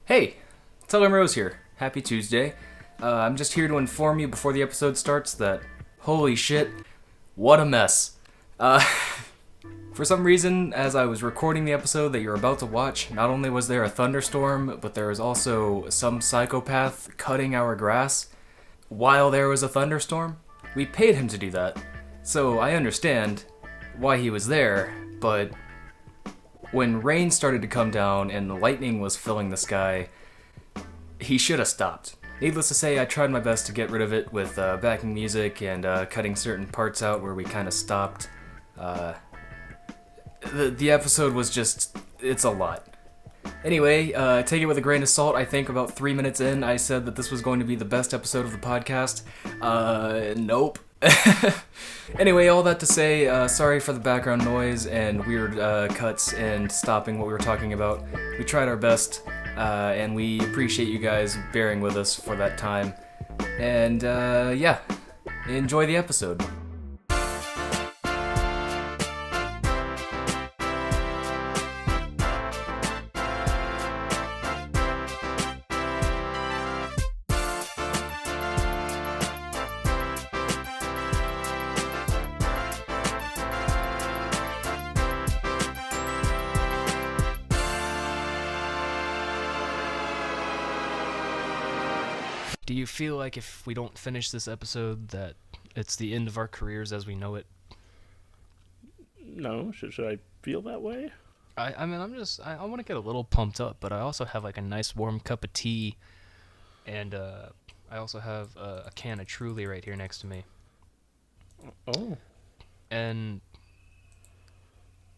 Hey, Teller Morose here. Happy Tuesday. I'm just here to inform you before the episode starts that, holy shit, what a mess. For some reason, as I was recording the episode that you're about to watch, not only was there a thunderstorm, but there was also some psychopath cutting our grass while there was a thunderstorm. We paid him to do that, so I understand why he was there, but when rain started to come down and the lightning was filling the sky, he should have stopped. Needless to say, I tried my best to get rid of it with backing music and cutting certain parts out where we kind of stopped. The episode was just, it's a lot. Anyway, take it with a grain of salt. I think about 3 minutes in, I said that this was going to be the best episode of the podcast. Nope. Anyway, all that to say, sorry for the background noise and weird cuts and stopping what we were talking about. We tried our best, and we appreciate you guys bearing with us for that time. And, yeah, enjoy the episode. Do you feel like if we don't finish this episode that it's the end of our careers as we know it? No, should I feel that way? I mean, I want to get a little pumped up, but I also have like a nice warm cup of tea, and I also have a can of Truly right here next to me. Oh. And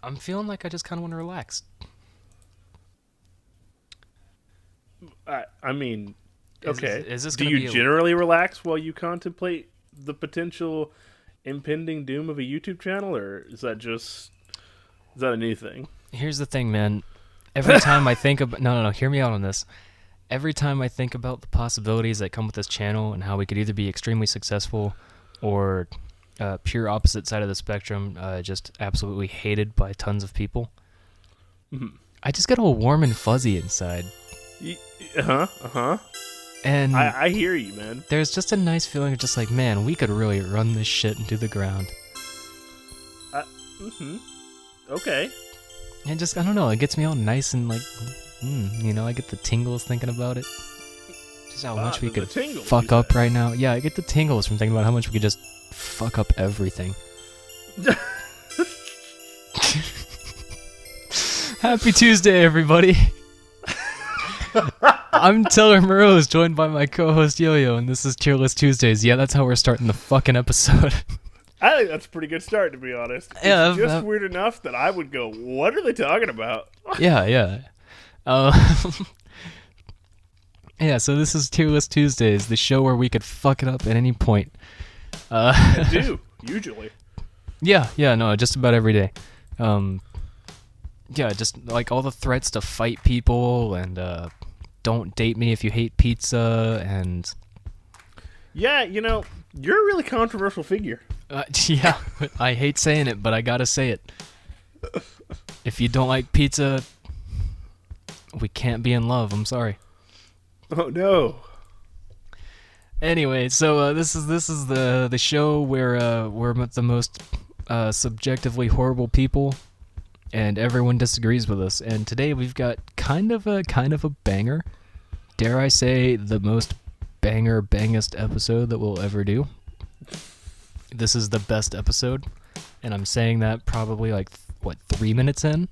I'm feeling like I just kind of want to relax. I mean... Okay. Is this Do gonna you generally relax while you contemplate the potential impending doom of a YouTube channel, or is that a new thing? Here's the thing, man. Every time I think about... No, hear me out on this. Every time I think about the possibilities that come with this channel and how we could either be extremely successful or pure opposite side of the spectrum, just absolutely hated by tons of people, I just get all warm and fuzzy inside. And I hear you, man. There's just a nice feeling of just like, man, we could really run this shit into the ground. Okay. And just, I don't know, it gets me all nice and like, I get the tingles thinking about it. Just how much we could fuck up right now. Yeah, I get the tingles from thinking about how much we could just fuck up everything. Happy Tuesday, everybody. I'm Teller Morose, joined by my co-host YOYO, and this is Cheerless Tuesdays. Yeah, that's how we're starting the fucking episode. I think that's a pretty good start, to be honest. Yeah, it's just weird enough that I would go, what are they talking about? Yeah. Yeah, so this is Cheerless Tuesdays, the show where we could fuck it up at any point. I do, usually. Yeah, no, just about every day. Yeah, just like all the threats to fight people and don't date me if you hate pizza and... Yeah, you're a really controversial figure. Yeah, I hate saying it, but I gotta say it. If you don't like pizza, we can't be in love, I'm sorry. Oh, no. Anyway, so this is the show where we're the most subjectively horrible people, and everyone disagrees with us. And today we've got kind of a banger. Dare I say the most bangest episode that we'll ever do. This is the best episode, and I'm saying that probably like 3 minutes in.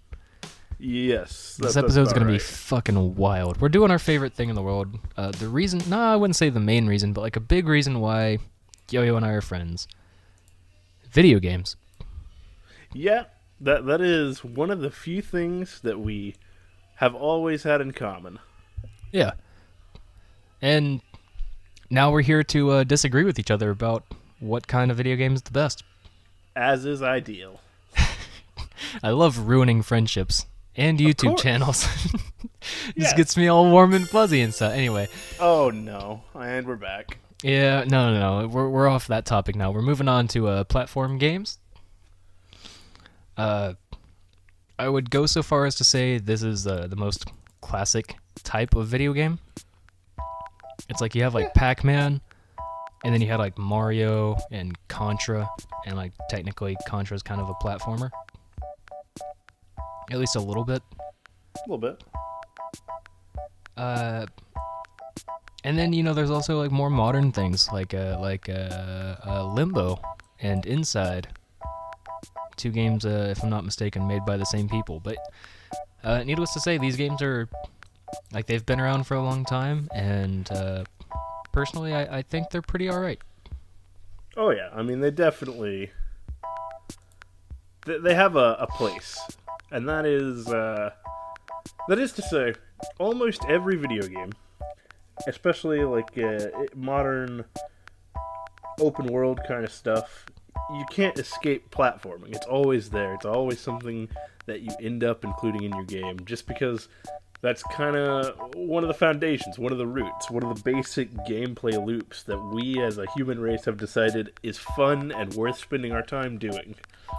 Yes. This episode's going to be fucking wild. We're doing our favorite thing in the world. The reason, I wouldn't say the main reason, but like a big reason why YOYO and I are friends. Video games. Yeah. That is one of the few things that we have always had in common. Yeah. And now we're here to disagree with each other about what kind of video game is the best. As is ideal. I love ruining friendships and YouTube channels. Just gets me all warm and fuzzy and stuff. Anyway. Oh, no. And we're back. Yeah, no. We're off that topic now. We're moving on to platform games. I would go so far as to say this is the most classic type of video game. It's like you have like Pac-Man, and then you had like Mario and Contra, and like technically Contra's kind of a platformer. At least a little bit. A little bit. And then there's also like more modern things like Limbo and Inside. 2 games, if I'm not mistaken, made by the same people. But needless to say, these games are like they've been around for a long time, and personally, I think they're pretty alright. Oh yeah, I mean they definitely they have a place, and that is to say, almost every video game, especially like modern open world kind of stuff, you can't escape platforming. It's always there. It's always something that you end up including in your game, just because that's kind of one of the foundations, one of the roots, one of the basic gameplay loops that we as a human race have decided is fun and worth spending our time doing.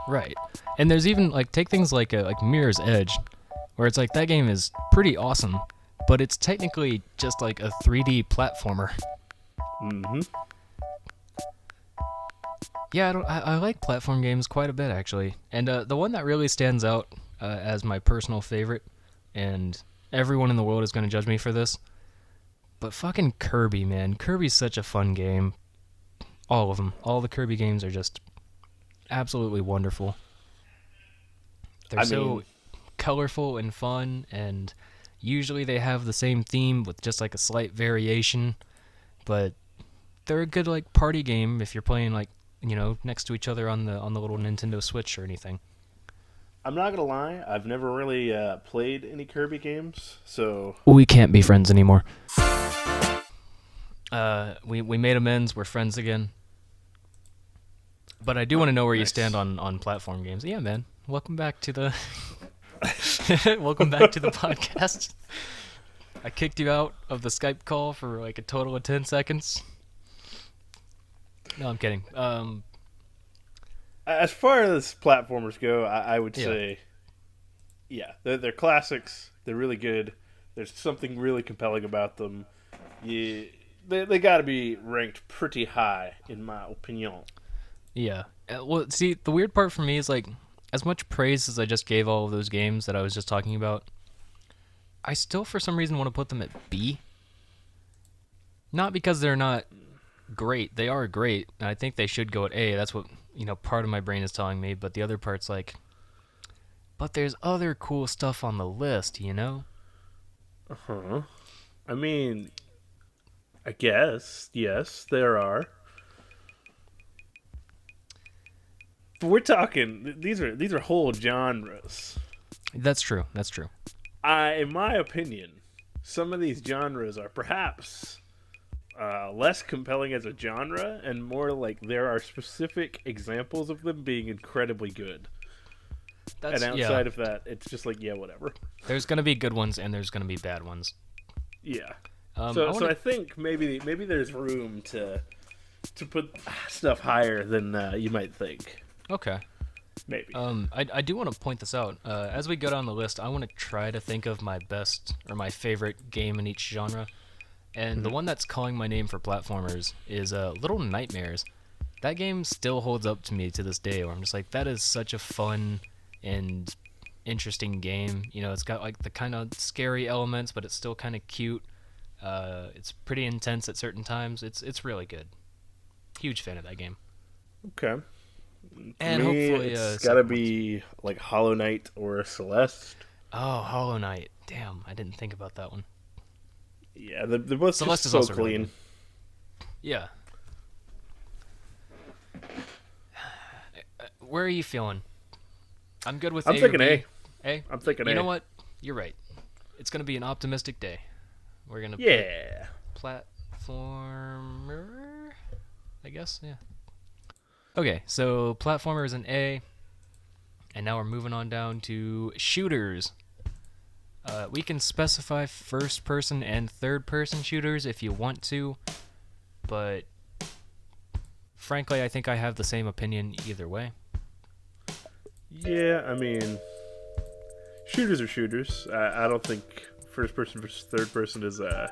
Right. And there's even like take things like Mirror's Edge, where it's like that game is pretty awesome, but it's technically just like a 3D platformer. Mm-hmm. Yeah, I like platform games quite a bit, actually. And the one that really stands out as my personal favorite, and everyone in the world is going to judge me for this, but fucking Kirby, man. Kirby's such a fun game. All of them. All the Kirby games are just absolutely wonderful. They're so colorful and fun, and usually they have the same theme with just like a slight variation, but they're a good like party game if you're playing like next to each other on the little Nintendo Switch or anything. I'm not gonna lie, I've never really played any Kirby games, so We can't be friends anymore. We made amends. We're friends again. But I do want to know where you stand on platform games. Yeah, man. Welcome back to the welcome back to the podcast. I kicked you out of the Skype call for like a total of 10 seconds. No, I'm kidding. As far as platformers go, I would say, yeah, they're classics. They're really good. There's something really compelling about them. They got to be ranked pretty high, in my opinion. Yeah. Well, see, the weird part for me is like, as much praise as I just gave all of those games that I was just talking about, I still, for some reason, want to put them at B. Not because they're not great. They are great, and I think they should go at A. That's what, part of my brain is telling me, but the other part's like, but there's other cool stuff on the list, Uh-huh. I mean, I guess, yes, there are. But we're talking, these are whole genres. That's true. In my opinion, some of these genres are perhaps less compelling as a genre, and more like there are specific examples of them being incredibly good. And outside of that, it's just like, yeah, whatever. There's going to be good ones, and there's going to be bad ones. Yeah. So I think maybe there's room to put stuff higher than you might think. Okay. Maybe. I do want to point this out. As we go down the list, I want to try to think of my best or my favorite game in each genre. And the one that's calling my name for platformers is Little Nightmares. That game still holds up to me to this day, where I'm just like, that is such a fun and interesting game. It's got like the kind of scary elements, but it's still kind of cute. It's pretty intense at certain times. It's really good. Huge fan of that game. Okay. And me, hopefully, it's gotta be like Hollow Knight or Celeste. Oh, Hollow Knight. Damn, I didn't think about that one. Yeah, they're both Celeste just is so also really clean. good. Yeah. Where are you feeling? I'm good with I'm A thinking or B. A. I'm thinking A. You know what? You're right. It's going to be an optimistic day. We're going to Yeah. platformer, I guess, yeah. Okay, so platformer is an A, and now we're moving on down to shooters. We can specify first-person and third-person shooters if you want to, but frankly, I think I have the same opinion either way. Yeah, I mean, shooters are shooters. I don't think first person versus third person is a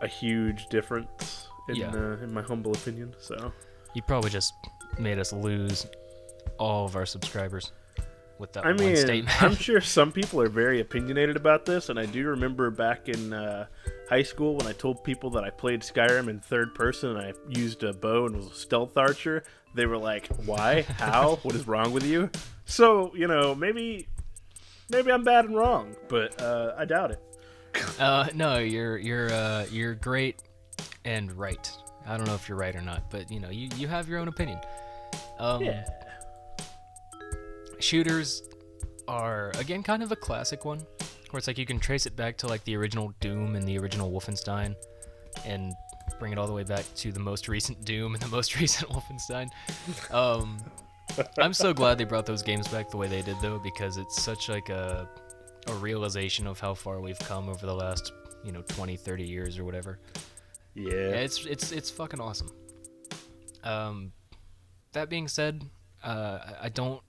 huge difference in my humble opinion. So You probably just made us lose all of our subscribers with that I one mean, statement. I'm sure some people are very opinionated about this, and I do remember back in high school when I told people that I played Skyrim in third person and I used a bow and was a stealth archer. They were like, "Why? How? What is wrong with you?" So maybe I'm bad and wrong, but I doubt it. No, you're great and right. I don't know if you're right or not, but you have your own opinion. Yeah. Shooters are again kind of a classic one, where it's like you can trace it back to like the original Doom and the original Wolfenstein, and bring it all the way back to the most recent Doom and the most recent Wolfenstein. I'm so glad they brought those games back the way they did, though, because it's such like a realization of how far we've come over the last 20, 30 years or whatever. Yeah. It's fucking awesome. That being said, I don't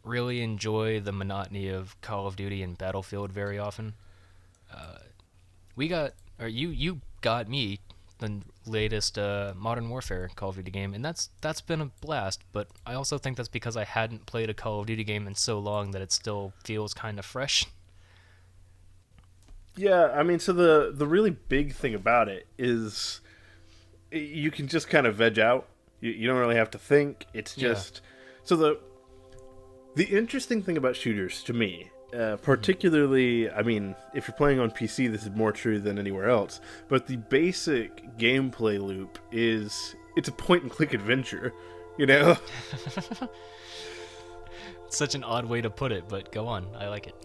really enjoy the monotony of Call of Duty and Battlefield very often. You got me the latest Modern Warfare Call of Duty game, and that's been a blast. But I also think that's because I hadn't played a Call of Duty game in so long that it still feels kind of fresh. Yeah, I mean, so the really big thing about it is you can just kind of veg out. You don't really have to think. It's just so the interesting thing about shooters to me, particularly, I mean, if you're playing on PC, this is more true than anywhere else. But the basic gameplay loop is it's a point and click adventure. It's such an odd way to put it, but go on. I like it.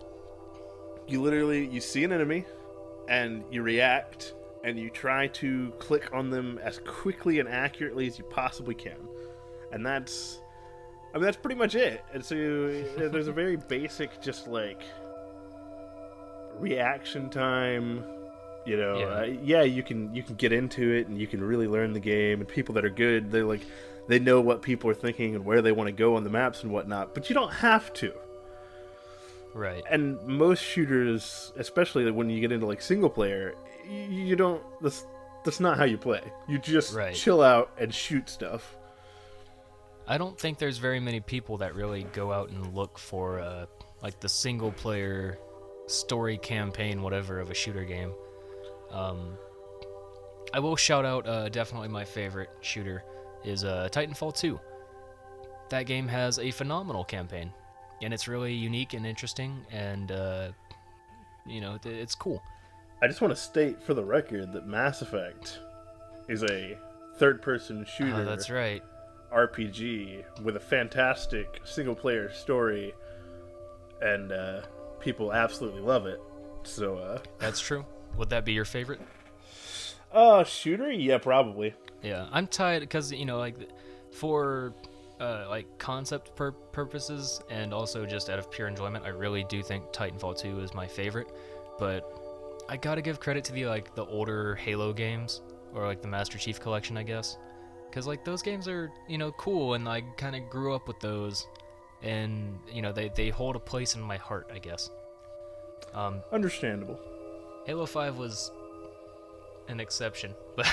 You see an enemy, and you react, and you try to click on them as quickly and accurately as you possibly can, and that's pretty much it. And so there's a very basic, just like reaction time. You can get into it, and you can really learn the game. And people that are good, they know what people are thinking and where they want to go on the maps and whatnot. But you don't have to. Right. And most shooters, especially when you get into like single player, you don't. That's not how you play. You just chill out and shoot stuff. I don't think there's very many people that really go out and look for like the single player story campaign, whatever, of a shooter game. I will shout out definitely my favorite shooter is Titanfall 2. That game has a phenomenal campaign. And it's really unique and interesting, and it's cool. I just want to state for the record that Mass Effect is a third-person shooter. Oh, that's right. RPG with a fantastic single-player story, and people absolutely love it. So that's true. Would that be your favorite? Shooter? Yeah, probably. Yeah, I'm tied because for concept purposes and also just out of pure enjoyment, I really do think Titanfall 2 is my favorite. But I gotta give credit to the older Halo games, or like the Master Chief Collection, I guess, because those games are cool, and I kind of grew up with those, and they hold a place in my heart, I guess. Understandable. Halo 5 was an exception, but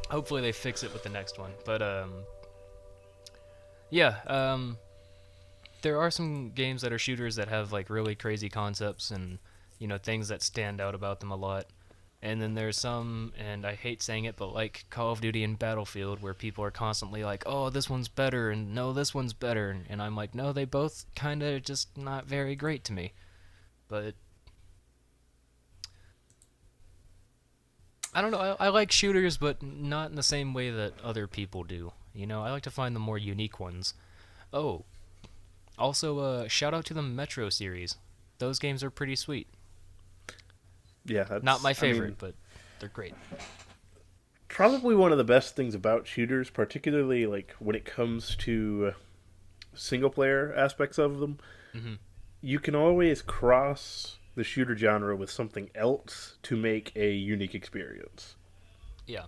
hopefully they fix it with the next one. But there are some games that are shooters that have really crazy concepts and things that stand out about them a lot. And then there's some, and I hate saying it, but like Call of Duty and Battlefield, where people are constantly like, oh, this one's better, and no, this one's better. And I'm like, no, they both kind of just not very great to me. But I don't know, I like shooters, but not in the same way that other people do. I like to find the more unique ones. Oh, also, shout out to the Metro series. Those games are pretty sweet. Yeah, that's, not my favorite, but they're great. Probably one of the best things about shooters, particularly when it comes to single player aspects of them, you can always cross the shooter genre with something else to make a unique experience. Yeah.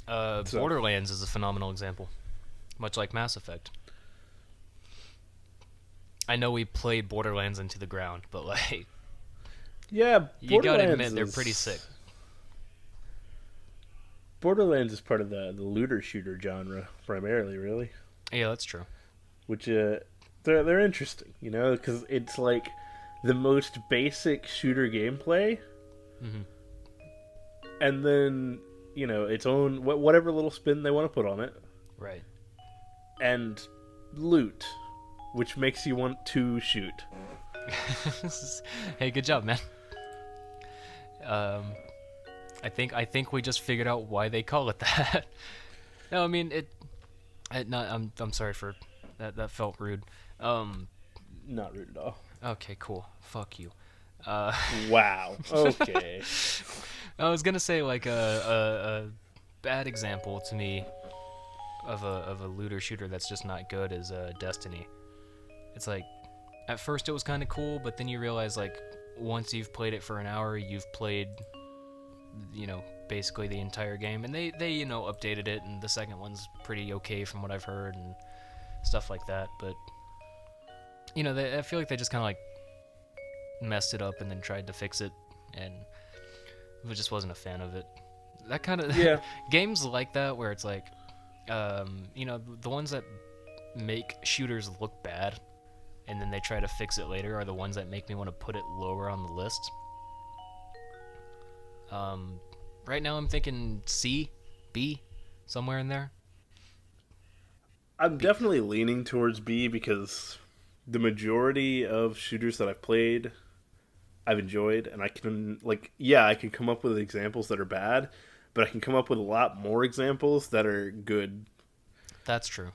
Borderlands is a phenomenal example, much like Mass Effect. I know we played Borderlands into the ground, but like, Yeah, you gotta admit Borderlands they're is- pretty sick. Borderlands is part of the looter shooter genre primarily, really. Yeah, that's true. Which they're interesting, you know, because it's like the most basic shooter gameplay, Hmm. and then its own whatever little spin they want to put on it, Right. and loot, which makes you want to shoot. Hey, good job, man. Um, I think we just figured out why they call it that. No, I mean not. I'm sorry for that. That felt rude. Not rude at all. Okay, cool. Fuck you. Wow. Okay. I was gonna say like a bad example to me of a looter shooter that's just not good is Destiny. It's like at first it was kind of cool, but then you realize like once you've played it for an hour, you've played basically the entire game, and they updated it, and the second one's pretty okay from what I've heard and stuff like that. But I feel like they just kind of like messed it up and then tried to fix it, and I just wasn't a fan of it. That kind of Yeah. games like that where it's like, the ones that make shooters look bad and then they try to fix it later are the ones that make me want to put it lower on the list. Right now I'm thinking C, B, somewhere in there. I'm definitely leaning towards B because the majority of shooters that I've played, I've enjoyed, and I can I can come up with examples that are bad, but I can come up with a lot more examples that are good. That's true.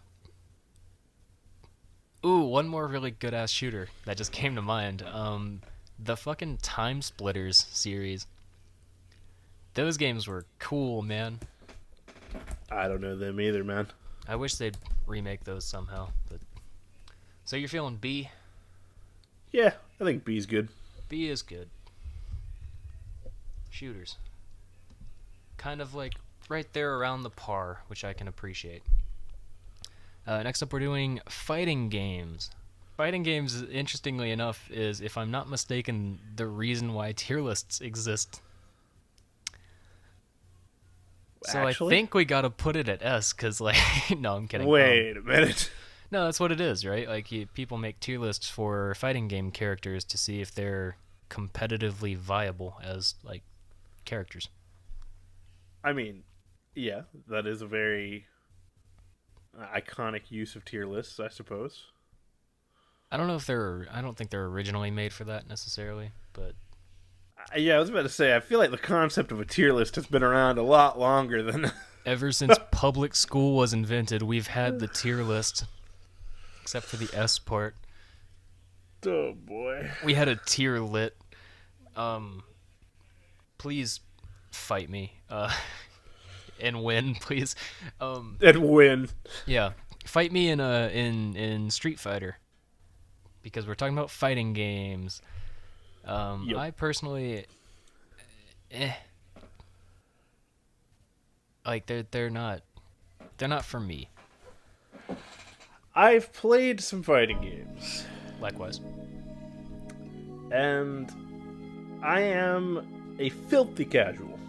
Ooh, one more really good ass shooter that just came to mind. The fucking Time Splitters series. Those games were cool, man. I don't know them either, man. I wish they'd remake those somehow. But so you're feeling B? Yeah, I think B's good. B is good. Shooters. Kind of like right there around the par, which I can appreciate. Next up, we're doing fighting games. Fighting games, interestingly enough, is, if I'm not mistaken, the reason why tier lists exist. So Actually? I think we gotta put it at S, because, like, no, I'm kidding. Wait a minute. No, that's what it is, right? Like, people make tier lists for fighting game characters to see if they're competitively viable as, like, characters. I mean, yeah, that is a very iconic use of tier lists, I suppose. I don't think they're originally made for that necessarily, but Yeah, I was about to say, I feel like the concept of a tier list has been around a lot longer than... ever since public school was invented, we've had the tier list, except for the S part. Oh, boy. We had a tier lit. Please fight me, and win, please. And win. Yeah, fight me in Street Fighter, because we're talking about fighting games. Yep. I personally, like they're not for me. I've played some fighting games, Likewise. and I am a filthy casual.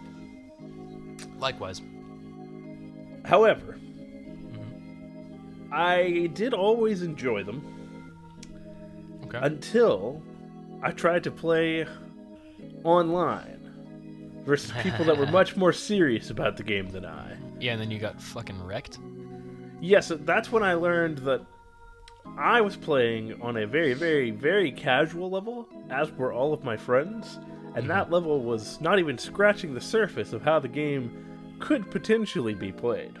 Likewise. However, I did always enjoy them Okay. until I tried to play online versus people that were much more serious about the game than I. Yeah, and then you got fucking wrecked. Yes, that's when I learned that I was playing on a very, very, very casual level, as were all of my friends, and that level was not even scratching the surface of how the game could potentially be played.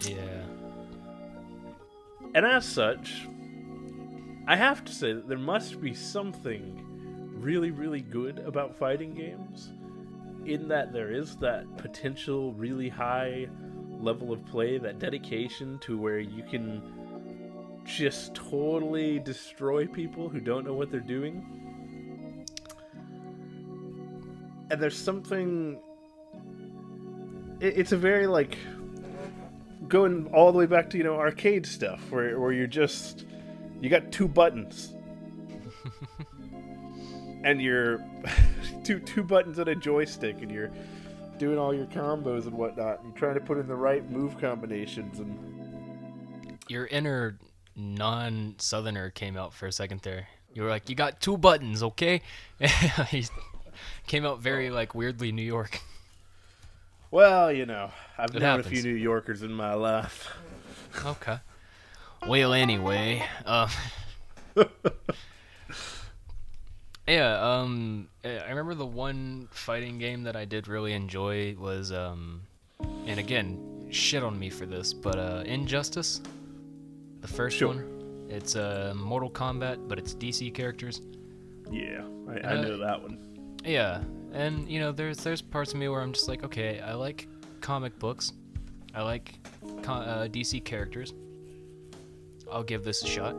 Yeah. And as such, I have to say that there must be something really, really good about fighting games, in that there is that potential really high level of play, that dedication to where you can just totally destroy people who don't know what they're doing. And there's something... It's a very, like, going all the way back to, arcade stuff, where you're just... You got two buttons, and you're two buttons and a joystick, and you're doing all your combos and whatnot, and you're trying to put in the right move combinations. And your inner non-southerner came out for a second there. You were like, you got 2 buttons, okay? He came out very, like, weirdly New York. well, I've It known happens. a few New Yorkers in my life. Okay. Well, anyway, yeah, I remember the one fighting game that I did really enjoy was, and again, shit on me for this, but, Injustice, the first Sure. one. It's, Mortal Kombat, but it's DC characters. Yeah, I know that one. Yeah, and, there's parts of me where I'm just like, okay, I like comic books, I like DC characters, I'll give this a shot.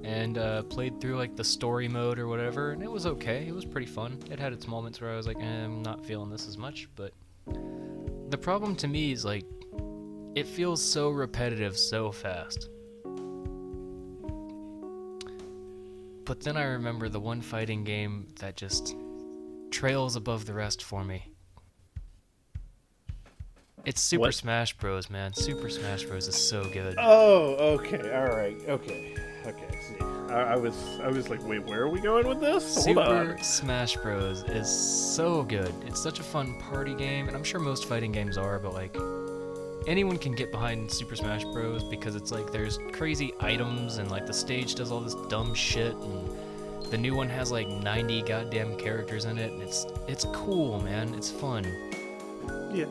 And played through like the story mode or whatever, and it was okay. It was pretty fun. It had its moments where I was like, I'm not feeling this as much, but the problem to me is like, it feels so repetitive so fast. But then I remember the one fighting game that just trails above the rest for me. It's Super What? Smash Bros, man. Super Smash Bros is so good. Oh, okay, all right, okay. See, I was like, wait, where are we going with this? Hold on. Super Smash Bros is so good. It's such a fun party game, and I'm sure most fighting games are, but like anyone can get behind Super Smash Bros because it's like there's crazy items and like the stage does all this dumb shit, and the new one has like 90 goddamn characters in it, and it's cool, man. It's fun. Yeah.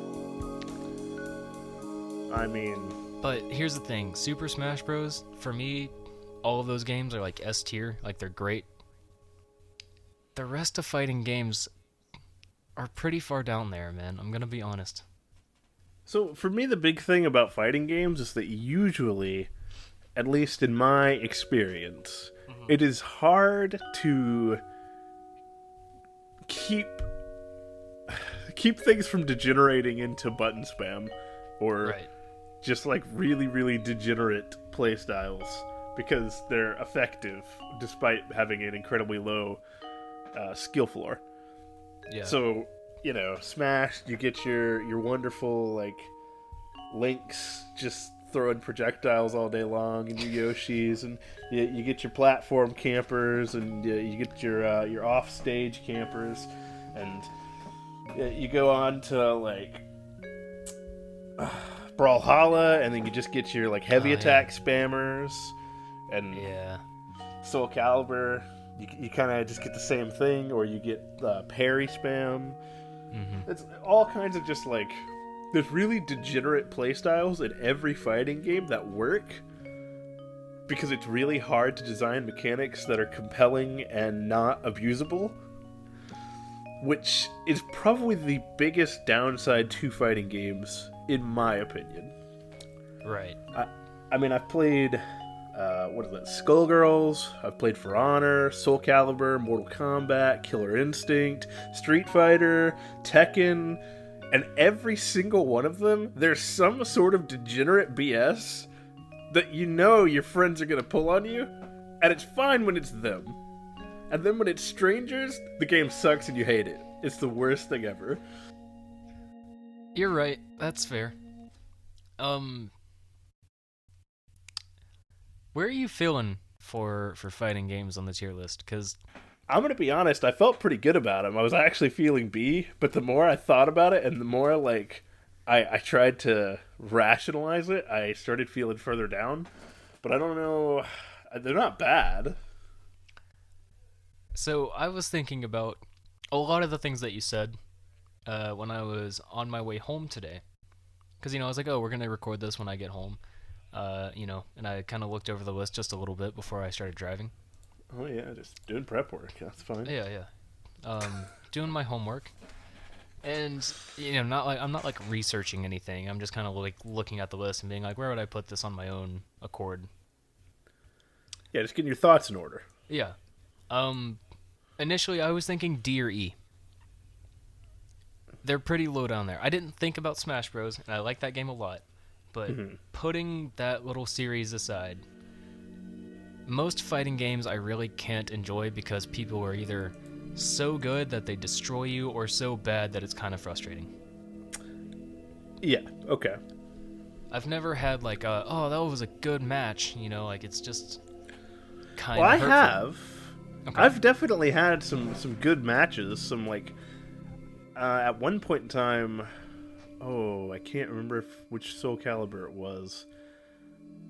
I mean, But here's the thing, Super Smash Bros, for me, all of those games are like S tier, like they're great. The rest of fighting games are pretty far down there, man. I'm gonna be honest. so for me, the big thing about fighting games is that usually, at least in my experience, it is hard to keep things from degenerating into button spam or Right. just like really, really degenerate playstyles because they're effective despite having an incredibly low skill floor. Yeah. So, Smash, you get your wonderful, like, Links just throwing projectiles all day long, and your Yoshis, and you get your platform campers, and you get your off-stage campers, and you go on to, like, Brawlhalla, and then you just get your, like, heavy attack spammers, and Yeah. Soul Calibur, you kind of just get the same thing, or you get parry spam. It's all kinds of just like there's really degenerate playstyles in every fighting game that work because it's really hard to design mechanics that are compelling and not abusable, which is probably the biggest downside to fighting games in my opinion. Right. I mean, I've played what is that? Skullgirls. I've played For Honor, Soul Calibur, Mortal Kombat, Killer Instinct, Street Fighter, Tekken, and every single one of them, there's some sort of degenerate BS that your friends are gonna pull on you, and it's fine when it's them. And then when it's strangers, the game sucks and you hate it. It's the worst thing ever. You're right. That's fair. Where are you feeling for fighting games on the tier list? Because I'm going to be honest, I felt pretty good about him. I was actually feeling B, but the more I thought about it and the more, like, I tried to rationalize it, I started feeling further down. But I don't know, they're not bad. so I was thinking about a lot of the things that you said when I was on my way home today. Because, I was like, oh, we're going to record this when I get home. And I kind of looked over the list just a little bit before I started driving. Oh yeah, just doing prep work. That's fine. Yeah. Doing my homework. And, I'm not like researching anything. I'm just kind of like looking at the list and being like, where would I put this on my own accord? Yeah, just getting your thoughts in order. Yeah. Initially I was thinking D or E. They're pretty low down there. I didn't think about Smash Bros, and I like that game a lot. But putting that little series aside, most fighting games I really can't enjoy because people are either so good that they destroy you or so bad that it's kind of frustrating. Yeah, okay. I've never had like oh, that was a good match, you know, like it's just kind Well, of I hurtful. have. Okay. I've definitely had some good matches. Some like at one point in time, I can't remember which Soul Calibur it was,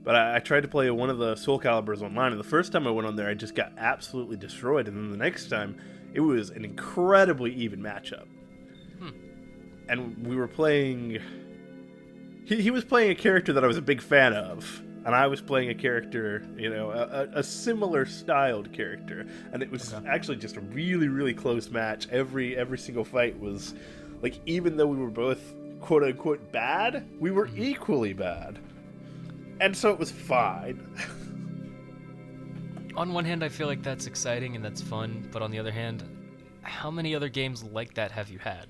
but I tried to play one of the Soul Caliburs online, and the first time I went on there, I just got absolutely destroyed, and then the next time, it was an incredibly even matchup. And we were playing. He was playing a character that I was a big fan of, and I was playing a character, a similar styled character, and it was actually just a really, really close match. Every single fight was, like, even though we were both quote unquote bad, we were equally bad, and so it was fine. On one hand, I feel like that's exciting and that's fun, but on the other hand, how many other games like that have you had?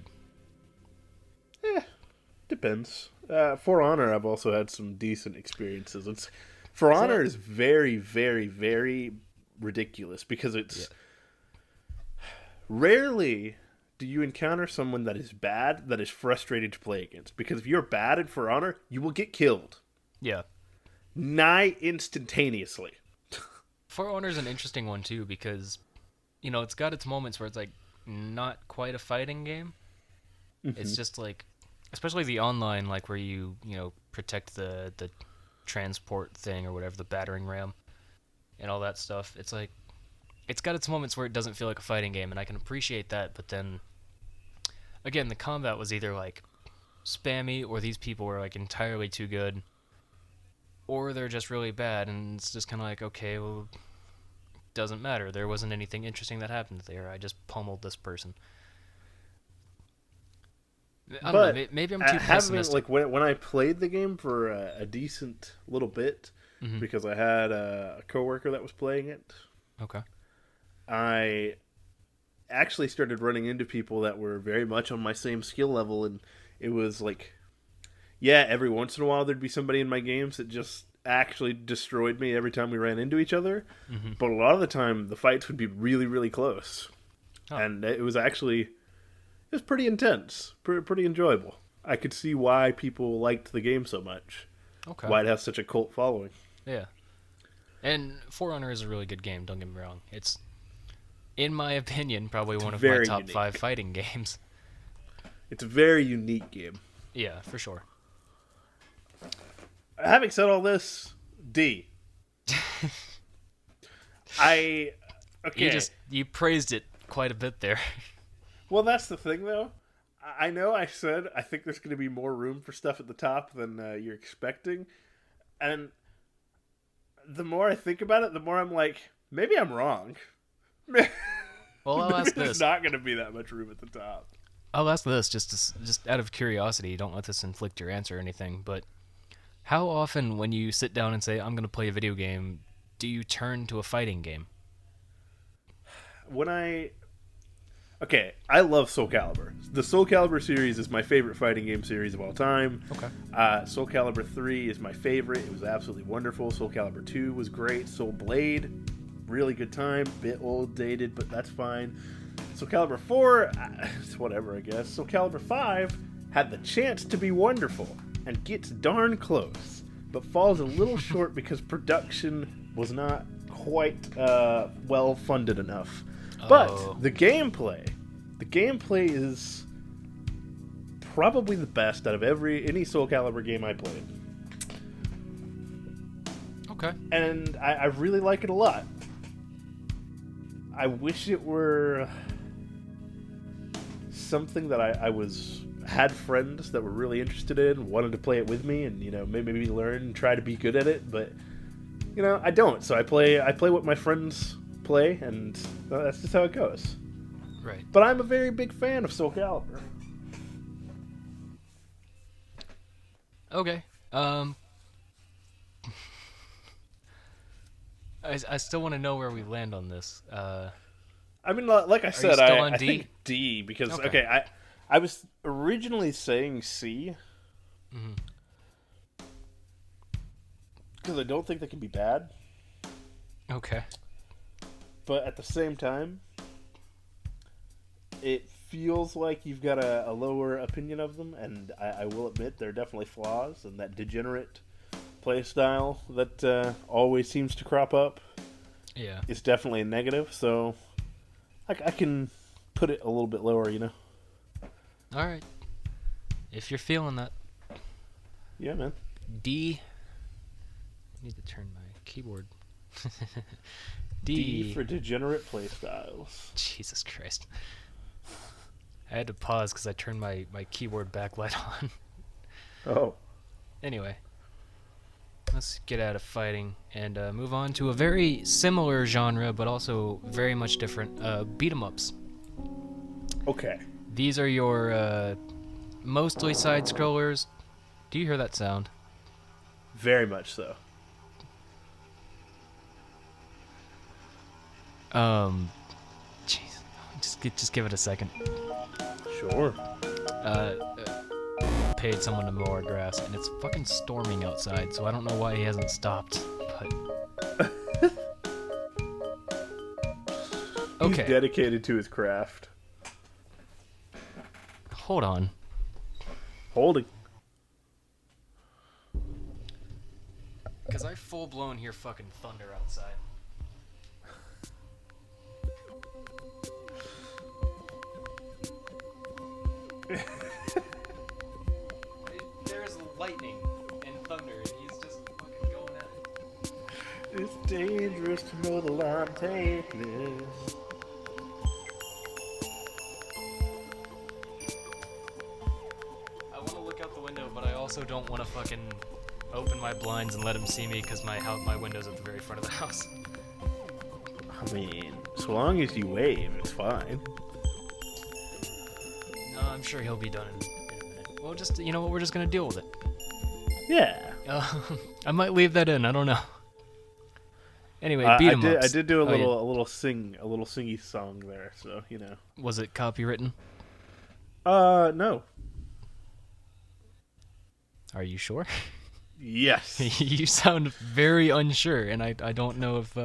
Depends. For Honor, I've also had some decent experiences. For Honor is very, very, very ridiculous because it's rarely do you encounter someone that is bad that is frustrated to play against. Because if you're bad at For Honor, you will get killed. Yeah. Nigh instantaneously. For Honor is an interesting one too because, it's got its moments where it's like not quite a fighting game. Mm-hmm. It's just like, especially the online, like where you protect the transport thing or whatever, the battering ram and all that stuff. It's like, it's got its moments where it doesn't feel like a fighting game, and I can appreciate that, but then again, the combat was either like spammy, or these people were like entirely too good, or they're just really bad, and it's just kind of like, okay, well, doesn't matter. There wasn't anything interesting that happened there. I just pummeled this person. I don't know, maybe I'm too pessimistic. Like when I played the game for a decent little bit, because I had a coworker that was playing it. Okay. I actually started running into people that were very much on my same skill level, and it was like, every once in a while there'd be somebody in my games that just actually destroyed me every time we ran into each other. Mm-hmm. But a lot of the time, the fights would be really, really close. Oh. And it was pretty intense, pretty enjoyable. I could see why people liked the game so much. Okay. Why it has such a cult following. Yeah. And For Honor is a really good game, don't get me wrong. It's, in my opinion, probably one of my top 5 fighting games. It's a very unique game. Yeah, for sure. Having said all this, D. You praised it quite a bit there. Well, that's the thing, though. I know I said I think there's going to be more room for stuff at the top than you're expecting. And the more I think about it, the more I'm like, maybe I'm wrong. Well, I'll ask this. There's not going to be that much room at the top. I'll ask this just out of curiosity. Don't let this inflict your answer or anything, but how often when you sit down and say, I'm going to play a video game, do you turn to a fighting game? Okay, I love Soul Calibur. The Soul Calibur series is my favorite fighting game series of all time. Okay. Soul Calibur 3 is my favorite. It was absolutely wonderful. Soul Calibur 2 was great. Soul Blade, really good time. Bit old, dated, but that's fine. Soul Calibur 4, it's whatever, I guess. Soul Calibur 5 had the chance to be wonderful and gets darn close, but falls a little short because production was not quite well funded enough. But the gameplay is probably the best out of any Soul Calibur game I played. Okay. And I really like it a lot. I wish it were something that I had friends that were really interested in, wanted to play it with me, and maybe learn and try to be good at it. But I don't. So I play what my friends play, and that's just how it goes. Right. But I'm a very big fan of Soul Calibur. Okay. I still want to know where we land on this. I mean, like I said, I think D, because okay, I was originally saying C, because I don't think they can be bad. Okay. But at the same time, it feels like you've got a lower opinion of them, and I will admit there are definitely flaws, and that degenerate playstyle that always seems to crop up Yeah. is definitely a negative, so I can put it a little bit lower, you know? All right. If you're feeling that. Yeah, man. D. I need to turn my keyboard. D for degenerate playstyles. Jesus Christ. I had to pause because I turned my keyboard backlight on. Oh. Anyway. Let's get out of fighting and move on to a very similar genre, but also very much different. Beat 'em ups. Okay. These are your mostly side scrollers. Do you hear that sound? Very much so. Jeez. Just give it a second. Sure. Paid someone to mow our grass, and it's fucking storming outside, so I don't know why he hasn't stopped. But He's okay, dedicated to his craft. hold on. Holding. Because I full blown hear fucking thunder outside. There's lightning and thunder, and he's just fucking going at it. It's dangerous to know the line taking. I want to look out the window, but I also don't want to fucking open my blinds and let him see me because my window's at the very front of the house. I mean, so long as you wave, it's fine. No, I'm sure he'll be done in a minute. Well, just, you know what, we're just gonna deal with it. Yeah. I might leave that in, I don't know. Anyway, beat 'em ups. I did do a Oh, yeah. little singy song there, so you know. Was it copywritten? No. Are you sure? Yes. You sound very unsure, and I don't know if,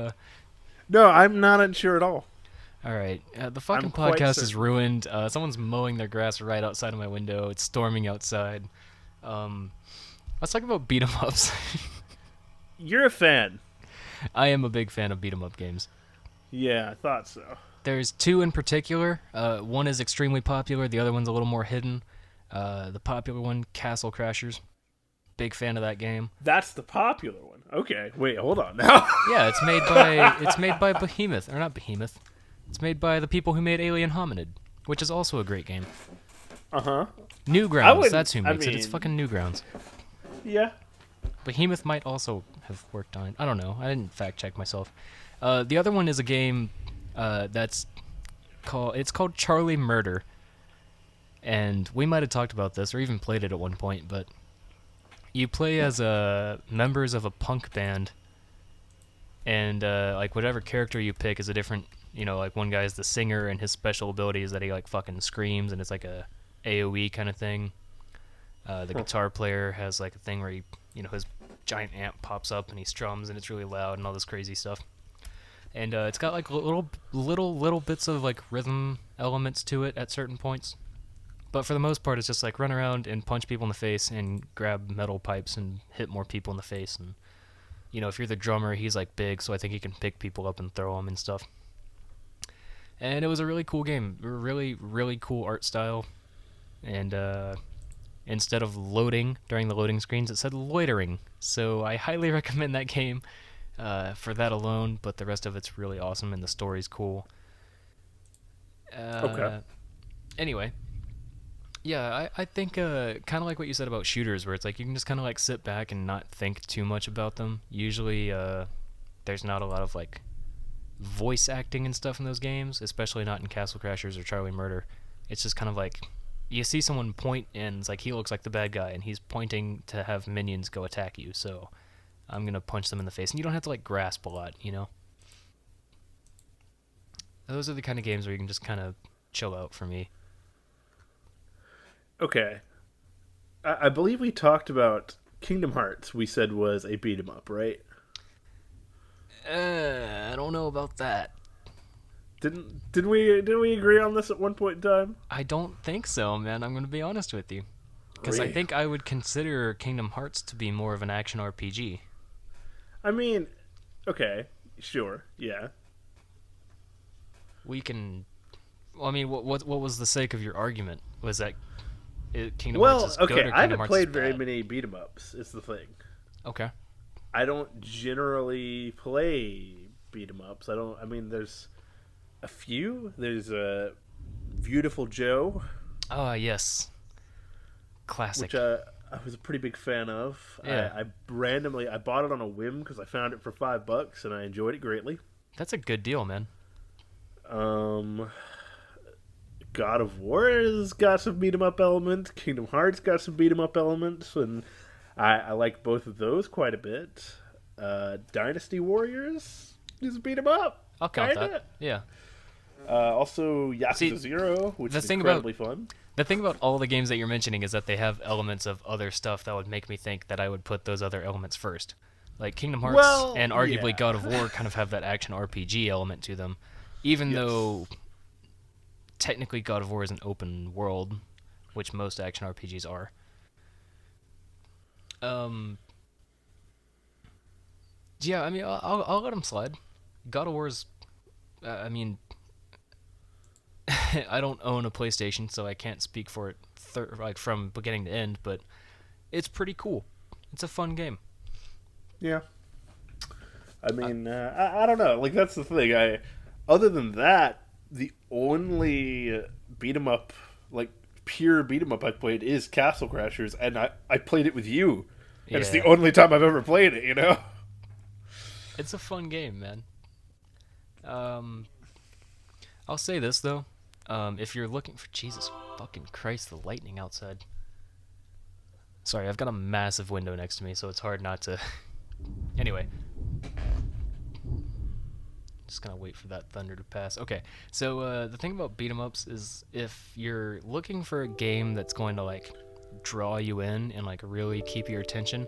No, I'm not unsure at all. Alright, the fucking I'm quite podcast is certain. ruined. Someone's mowing their grass right outside of my window. It's storming outside. Let's talk about beat 'em ups. You're a fan. I am a big fan of beat 'em up games. Yeah, I thought so. There's two in particular. One is extremely popular. The other one's a little more hidden. The popular one, Castle Crashers. Big fan of that game. That's the popular one. Okay, wait, hold on now. Yeah, it's made by Behemoth, or not Behemoth. It's made by the people who made Alien Hominid, which is also a great game. Uh-huh. Newgrounds, that's who I makes it. It's mean- fucking Newgrounds. Yeah. Behemoth might also have worked on it. I don't know. I didn't fact check myself. The other one is a game that's called Charlie Murder. And we might have talked about this or even played it at one point, but you play as members of a punk band, and like whatever character you pick is a different, you know, like one guy's the singer and his special ability is that he like fucking screams and it's like a AoE kind of thing. The guitar player has like a thing where he, you know, his giant amp pops up and he strums and it's really loud and all this crazy stuff. And it's got like little bits of like rhythm elements to it at certain points. But for the most part, it's just like run around and punch people in the face and grab metal pipes and hit more people in the face. And, you know, if you're the drummer, he's like big, so I think he can pick people up and throw them and stuff. And it was a really cool game. Really, really cool art style. And instead of loading during the loading screens, it said loitering. So I highly recommend that game for that alone, but the rest of it's really awesome and the story's cool. Okay. Anyway. Yeah, I think kind of like what you said about shooters, where it's like you can just kind of like sit back and not think too much about them. Usually there's not a lot of like voice acting and stuff in those games, especially not in Castle Crashers or Charlie Murder. It's just kind of like you see someone point and it's like he looks like the bad guy and he's pointing to have minions go attack you, so I'm going to punch them in the face. And you don't have to like grasp a lot, you know? Those are the kind of games where you can just kind of chill out for me. Okay. I believe we talked about Kingdom Hearts, we said was a beat 'em up, right? I don't know about that. Did we agree on this at one point in time? I don't think so, man. I'm going to be honest with you. Because I Really? think I would consider Kingdom Hearts to be more of an action RPG. I mean, okay, sure, yeah. We can... Well, I mean, what was the sake of your argument? Was that Kingdom Hearts Well, is good or okay, Kingdom I haven't Hearts played is very bad? many beat 'em ups. Is the thing. Okay. I don't generally play beat 'em ups. I don't. I mean, there's a few. There's a Beautiful Joe, Oh, yes. Classic. which I was a pretty big fan of. Yeah. I randomly I bought it on a whim because I found it for $5 and I enjoyed it greatly. That's a good deal, man. God of War has got some beat 'em up elements. Kingdom Hearts got some beat 'em up elements, and I like both of those quite a bit. Dynasty Warriors is beat 'em up. I'll count Kinda. that. Yeah. Also, Yakuza See, 0, which the is thing about- incredibly fun. The thing about all the games that you're mentioning is that they have elements of other stuff that would make me think that I would put those other elements first. Like Kingdom Hearts Well, and arguably yeah. God of War kind of have that action RPG element to them. Even Yes. though technically God of War is an open world, which most action RPGs are. Yeah, I mean, I'll let them slide. God of War's, I mean, I don't own a PlayStation, so I can't speak for it like from beginning to end, but it's pretty cool. It's a fun game. Yeah. I mean, I don't know. Like, that's the thing. Other than that, the only beat 'em up, like pure beat 'em up I played is Castle Crashers, and I played it with you. And it's the Yeah. only time I've ever played it, you know? It's a fun game, man. I'll say this though, if you're looking for Jesus fucking Christ, the lightning outside. Sorry, I've got a massive window next to me, so it's hard not to. Anyway, just gonna wait for that thunder to pass. Okay, so the thing about beat 'em ups is if you're looking for a game that's going to like draw you in and like really keep your attention,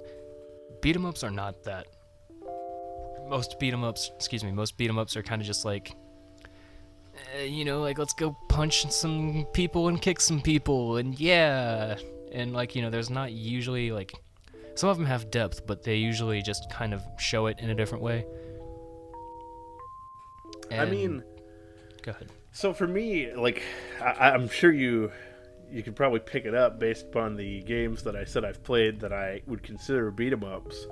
beat 'em ups are not that. Most beat 'em ups are kind of just like, like let's go punch some people and kick some people and yeah, and like there's not usually like, some of them have depth, but they usually just kind of show it in a different way. I mean, go ahead. so for me, like, I'm sure you can probably pick it up based upon the games that I said I've played that I would consider beat 'em ups.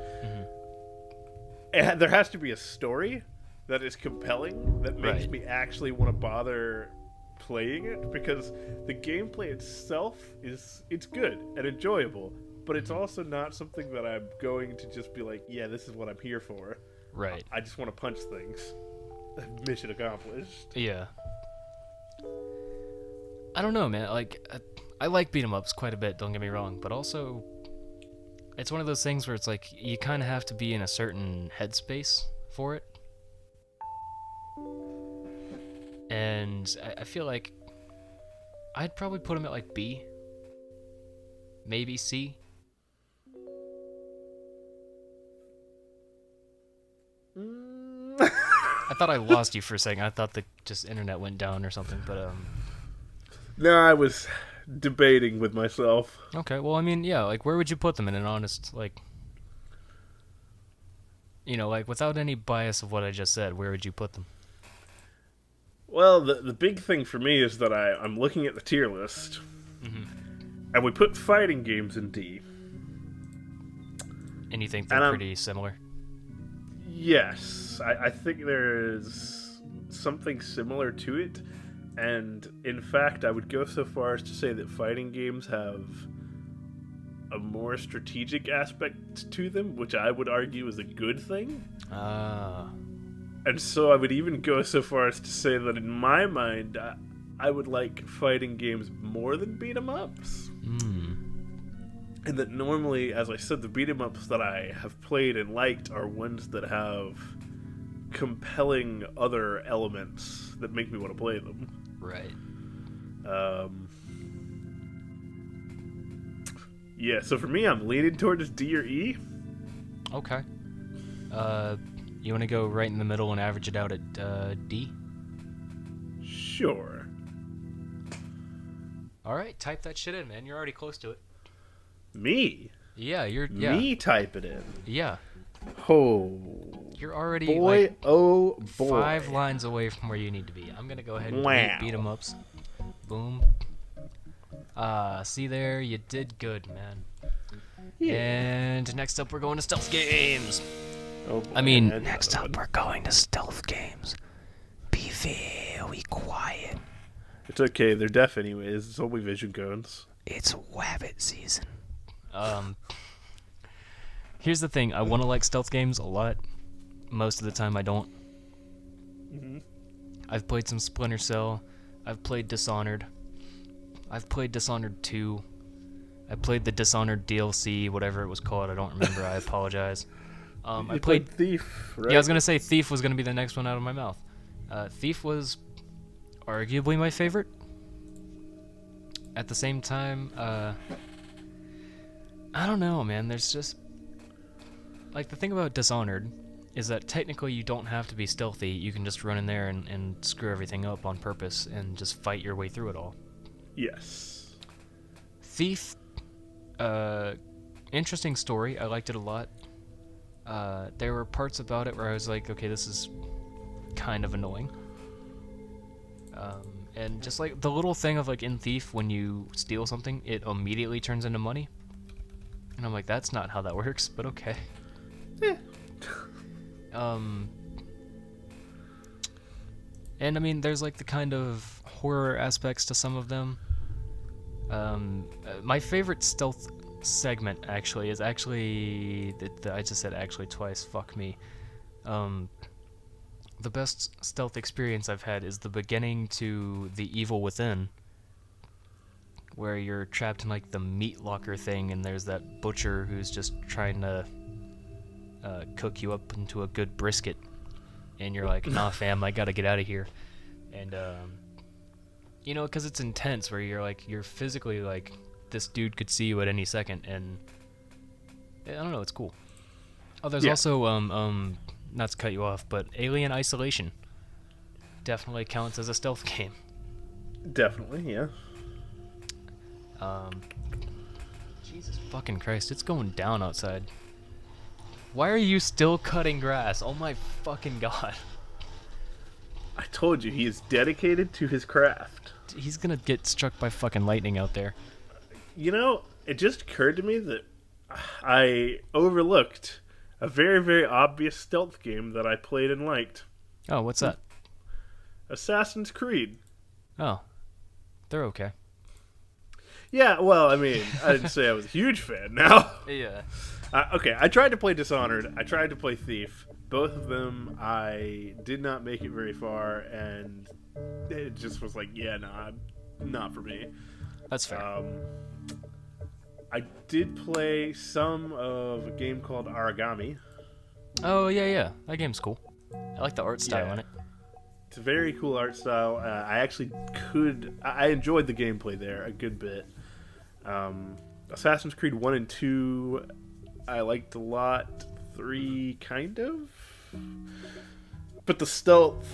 And there has to be a story that is compelling that makes Right. me actually want to bother playing it, because the gameplay itself it's good and enjoyable, but it's also not something that I'm going to just be like, yeah, this is what I'm here for. Right. I just want to punch things. Mission accomplished. Yeah. I don't know, man. Like, I like beat 'em ups quite a bit. Don't get me wrong, but also, it's one of those things where it's like you kind of have to be in a certain headspace for it. And I feel like I'd probably put him at like B, maybe C. I thought I lost you for a second. I thought the just internet went down or something, but No, I was debating with myself. okay. Well, I mean, yeah, like where would you put them in an honest, like, like without any bias of what I just said, where would you put them? Well, the big thing for me is that I'm looking at the tier list, and we put fighting games in D. And you think And they're pretty similar? Yes, I think there's something similar to it, and in fact, I would go so far as to say that fighting games have a more strategic aspect to them, which I would argue is a good thing. Ah, And so I would even go so far as to say that in my mind, I would like fighting games more than beat 'em ups. And that normally, as I said, the beat 'em ups that I have played and liked are ones that have compelling other elements that make me want to play them. right. Yeah, so for me, I'm leaning towards D or E. Okay. You want to go right in the middle and average it out at D? Sure. All right, type that shit in, man. You're already close to it. Me? Yeah, Me type it in. Yeah. Oh. You're already Boy, like oh boy. 5 lines away from where you need to be. I'm gonna go ahead and beat 'em ups. Boom. See there, you did good, man. Yeah. And next up, we're going to stealth games. Oh boy. I mean, next up, we're going to stealth games. Be very quiet. It's okay, they're deaf anyways. It's only vision cones. It's wabbit season. Here's the thing. I want to like stealth games a lot. Most of the time, I don't. Mm-hmm. I've played some Splinter Cell. I've played Dishonored. I've played Dishonored 2. I played the Dishonored DLC, whatever it was called. I don't remember. I apologize. I played Thief, right? Yeah, I was gonna say Thief was gonna be the next one out of my mouth. Thief was arguably my favorite. At the same time, I don't know, man. There's just like the thing about Dishonored is that technically you don't have to be stealthy. You can just run in there and screw everything up on purpose and just fight your way through it all. Yes. Thief, interesting story. I liked it a lot. There were parts about it where I was like, okay, this is kind of annoying. And just like the little thing of like in Thief, when you steal something, it immediately turns into money. And I'm like, that's not how that works, but okay. Yeah. And I mean, there's like the kind of horror aspects to some of them. My favorite stealth segment actually is actually I just said actually twice. Fuck me. The best stealth experience I've had is the beginning to The Evil Within, where you're trapped in like the meat locker thing, and there's that butcher who's just trying to cook you up into a good brisket, and you're like, nah, fam, I gotta get out of here. And you know, because it's intense, where you're physically like, this dude could see you at any second, and I don't know, it's cool. Oh, there's also not to cut you off, but Alien Isolation definitely counts as a stealth game. Definitely, yeah. Jesus fucking Christ, it's going down outside. Why are you still cutting grass? Oh my fucking god. I told you, he is dedicated to his craft. He's gonna get struck by fucking lightning out there. You know, it just occurred to me that I overlooked a very, very obvious stealth game that I played and liked. Oh, what's that? Assassin's Creed. Oh, they're okay. Yeah, well, I mean, I didn't say I was a huge fan now. Yeah. Okay, I tried to play Dishonored. I tried to play Thief. Both of them, I did not make it very far, and it just was like, yeah, nah, not for me. That's fair. I did play some of a game called Origami. Oh, yeah. That game's cool. I like the art style in it. It's a very cool art style. I enjoyed the gameplay there a good bit. Assassin's Creed 1 and 2, I liked a lot. 3, kind of. But the stealth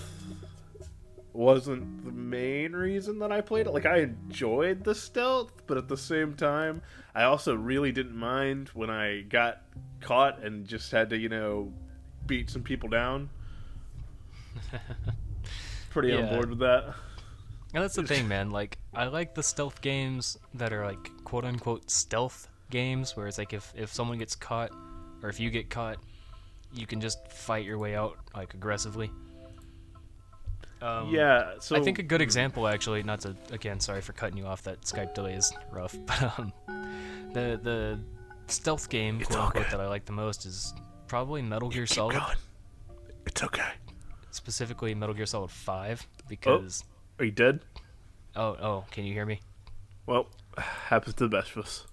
wasn't the main reason that I played it. Like, I enjoyed the stealth, but at the same time, I also really didn't mind when I got caught and just had to, beat some people down. Pretty on board with that. And that's the thing, man. Like, I like the stealth games that are like quote-unquote stealth games, where it's like if someone gets caught, or if you get caught, you can just fight your way out, like, aggressively. So I think a good example, actually, not to, again, sorry for cutting you off, that Skype delay is rough, but the stealth game, quote-unquote, that I like the most is probably Metal Gear Solid. Going. It's okay. Specifically Metal Gear Solid 5, because... Oh, are you dead? Oh, can you hear me? Well, happens to the best of us.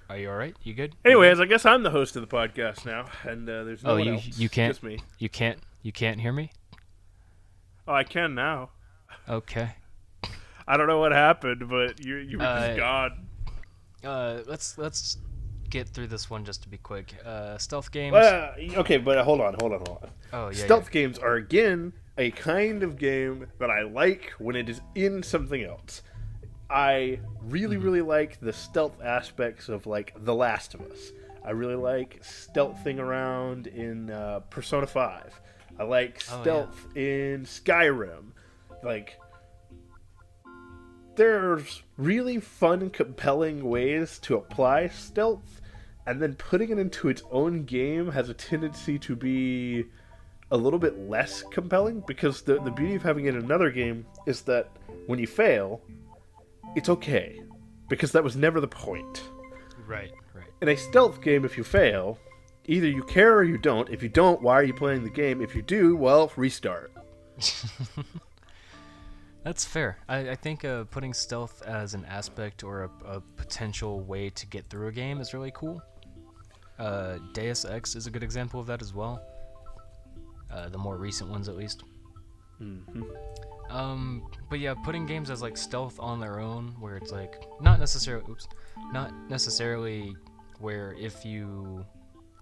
Are you alright? You good? Anyways, I guess I'm the host of the podcast now, and there's no one else. You can't, just me. You can't hear me? Oh, I can now. Okay. I don't know what happened, but you were just gone. Let's get through this one just to be quick. Stealth games. Okay, but hold on. Oh, yeah. Stealth games are, again, a kind of game that I like when it is in something else. I really like the stealth aspects of, like, The Last of Us. I really like stealthing around in Persona 5. I like stealth in Skyrim. Like, there's really fun, compelling ways to apply stealth, and then putting it into its own game has a tendency to be a little bit less compelling, because the beauty of having it in another game is that when you fail, it's okay, because that was never the point. Right. In a stealth game, if you fail, either you care or you don't. If you don't, why are you playing the game? If you do, well, restart. That's fair. I think putting stealth as an aspect or a potential way to get through a game is really cool. Deus Ex is a good example of that as well. The more recent ones, at least. But yeah, putting games as like stealth on their own, where it's like not necessarily where if you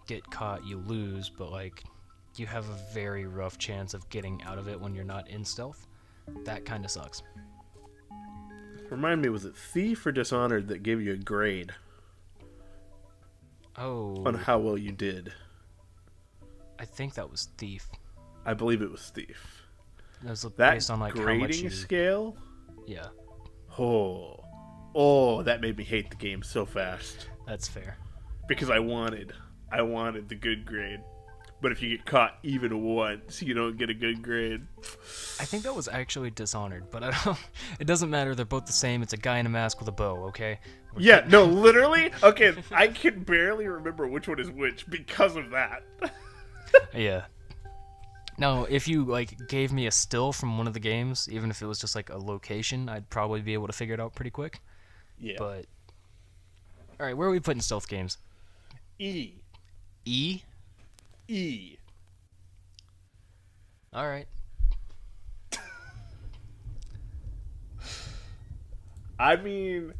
get caught you lose, but like you have a very rough chance of getting out of it when you're not in stealth. That kind of sucks. Remind me, was it Thief or Dishonored that gave you a grade? Oh. On how well you did? I think that was Thief. I believe it was Thief. That was That based on like grading how much you... scale? Yeah. Oh, that made me hate the game so fast. That's fair. Because I wanted the good grade. But if you get caught even once, you don't get a good grade. I think that was actually Dishonored, but it doesn't matter. They're both the same. It's a guy in a mask with a bow, okay? Yeah, no, literally. Okay, I can barely remember which one is which because of that. Yeah. No, if you like gave me a still from one of the games, even if it was just like a location, I'd probably be able to figure it out pretty quick. Yeah. But all right, where are we putting stealth games? E. All right. I mean,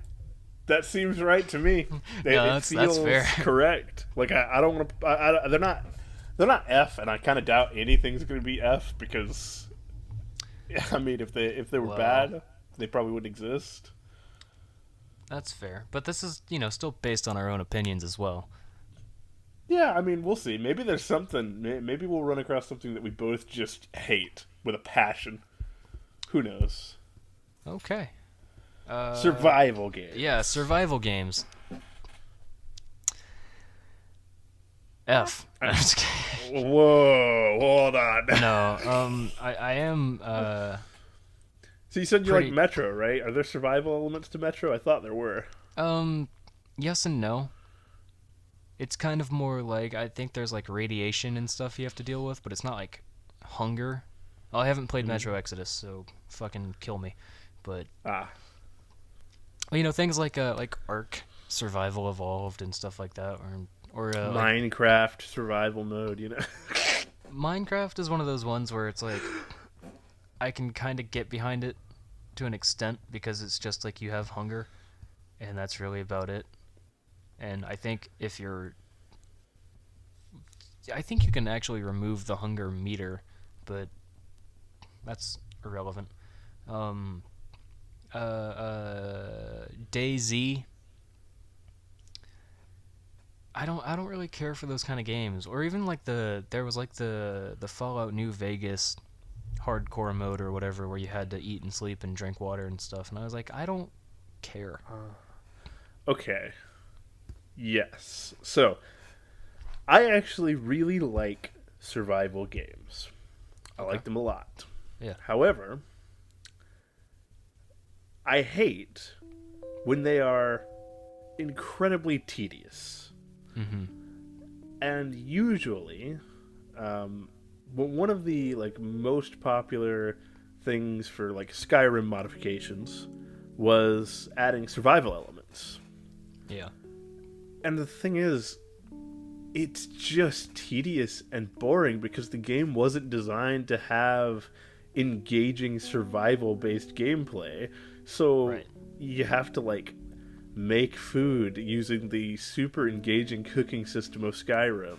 that seems right to me. That's fair. Correct. Like I don't want to. They're not F, and I kind of doubt anything's going to be F because, I mean, if they were bad, they probably wouldn't exist. That's fair, but this is still based on our own opinions as well. Yeah, I mean, we'll see. Maybe there's something. Maybe we'll run across something that we both just hate with a passion. Who knows? Okay. Survival games. Yeah, survival games. F. I'm just kidding. Whoa, hold on. No, I am. So you said you like Metro, right? Are there survival elements to Metro? I thought there were. Yes and no. It's kind of more like, I think there's like radiation and stuff you have to deal with, but it's not like hunger. Oh, I haven't played Metro Exodus, so fucking kill me. But things like Ark Survival Evolved and stuff like that, or Minecraft survival mode, Minecraft is one of those ones where it's like I can kind of get behind it to an extent because it's just like you have hunger, and that's really about it. And I think I think you can actually remove the hunger meter, but that's irrelevant. DayZ. I don't really care for those kind of games, or even like there was like the Fallout New Vegas hardcore mode or whatever where you had to eat and sleep and drink water and stuff, and I was like, I don't care. Okay. Yes. So, I actually really like survival games. I like them a lot. Yeah. However, I hate when they are incredibly tedious. Mm-hmm. And usually, one of the most popular things for Skyrim modifications was adding survival elements. Yeah. And the thing is, it's just tedious and boring because the game wasn't designed to have engaging survival-based gameplay. So you have to make food using the super engaging cooking system of Skyrim,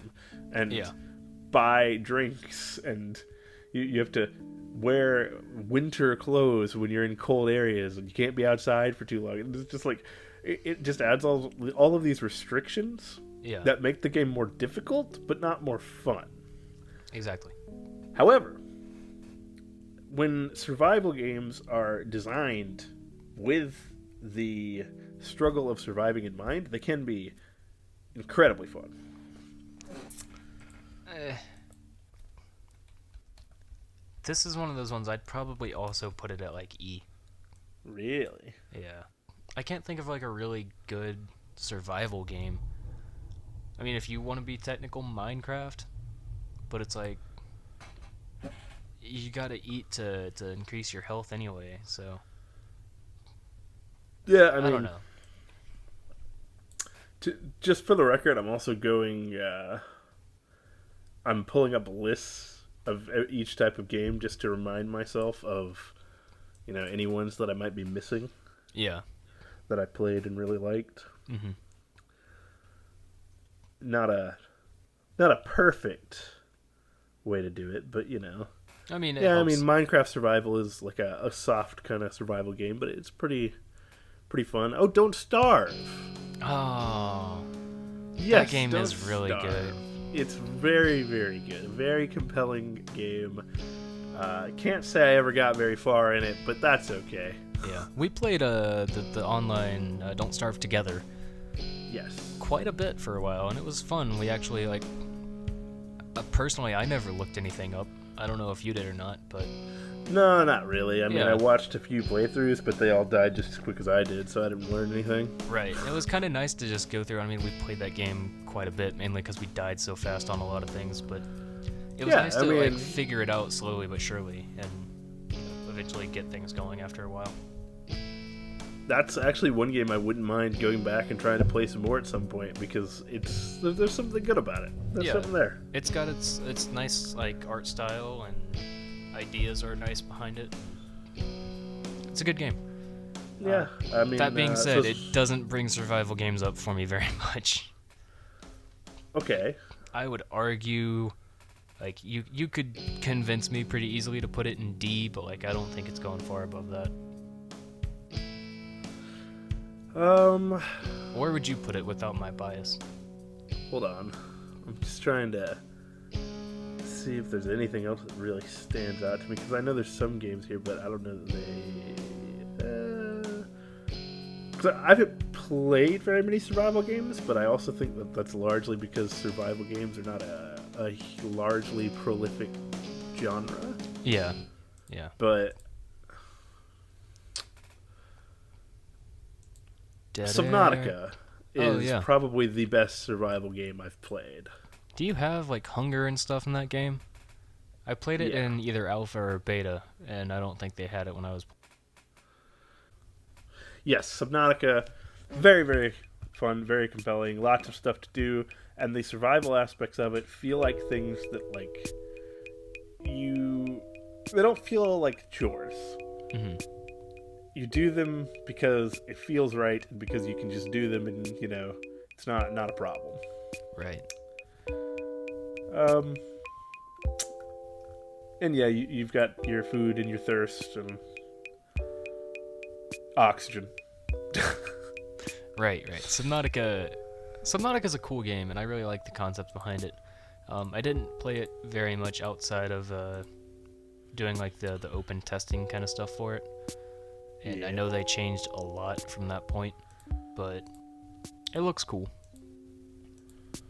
and buy drinks, and you have to wear winter clothes when you're in cold areas, and you can't be outside for too long. It's just like it just adds all of these restrictions that make the game more difficult, but not more fun. Exactly. However, when survival games are designed with the struggle of surviving in mind, they can be incredibly fun. This is one of those ones I'd probably also put it at like E. Really? Yeah. I can't think of like a really good survival game. I mean, if you want to be technical, Minecraft, but it's like you gotta eat to increase your health anyway, so yeah, I mean, I don't know. Just for the record, I'm also going. I'm pulling up lists of each type of game just to remind myself of, any ones that I might be missing. Yeah. That I played and really liked. Mm-hmm. Not a perfect way to do it, but I mean, Minecraft Survival is like a soft kind of survival game, but it's pretty fun. Oh, Don't Starve. Oh, yes, that game Don't is really Starve. good. It's very, very good. A very compelling game. Can't say I ever got very far in it, but that's okay. Yeah, we played the online Don't Starve together. Yes. Quite a bit for a while, and it was fun. We actually personally, I never looked anything up. I don't know if you did or not, but no, not really. I mean, Yeah. I watched a few playthroughs, but they all died just as quick as I did, so I didn't learn anything. right. It was kind of nice to just go through. I mean, we played that game quite a bit, mainly because we died so fast on a lot of things, but it was nice to figure it out slowly but surely, and eventually get things going after a while. That's actually one game I wouldn't mind going back and trying to play some more at some point, because there's something good about it. There's something there. It's got its nice art style, and ideas are nice behind it. It's a good game. Yeah, I mean. That being said, it doesn't bring survival games up for me very much. Okay. I would argue, you could convince me pretty easily to put it in D, but I don't think it's going far above that. Where would you put it without my bias? Hold on. I'm just trying to see if there's anything else that really stands out to me, because I know there's some games here, but I don't know that because I haven't played very many survival games, but I also think that that's largely because survival games are not a largely prolific genre. Yeah. But Subnautica is probably the best survival game I've played. Do you have hunger and stuff in that game? I played it in either alpha or beta, and I don't think they had it when I was. Yes, Subnautica, very, very fun, very compelling, lots of stuff to do, and the survival aspects of it feel like things that they don't feel like chores. Mm-hmm. You do them because it feels right, and because you can just do them, and it's not a problem. Right. And yeah, you've got your food and your thirst and oxygen. Right. Subnautica's a cool game, and I really like the concepts behind it. I didn't play it very much outside of doing the open testing kind of stuff for it. And I know they changed a lot from that point, but it looks cool.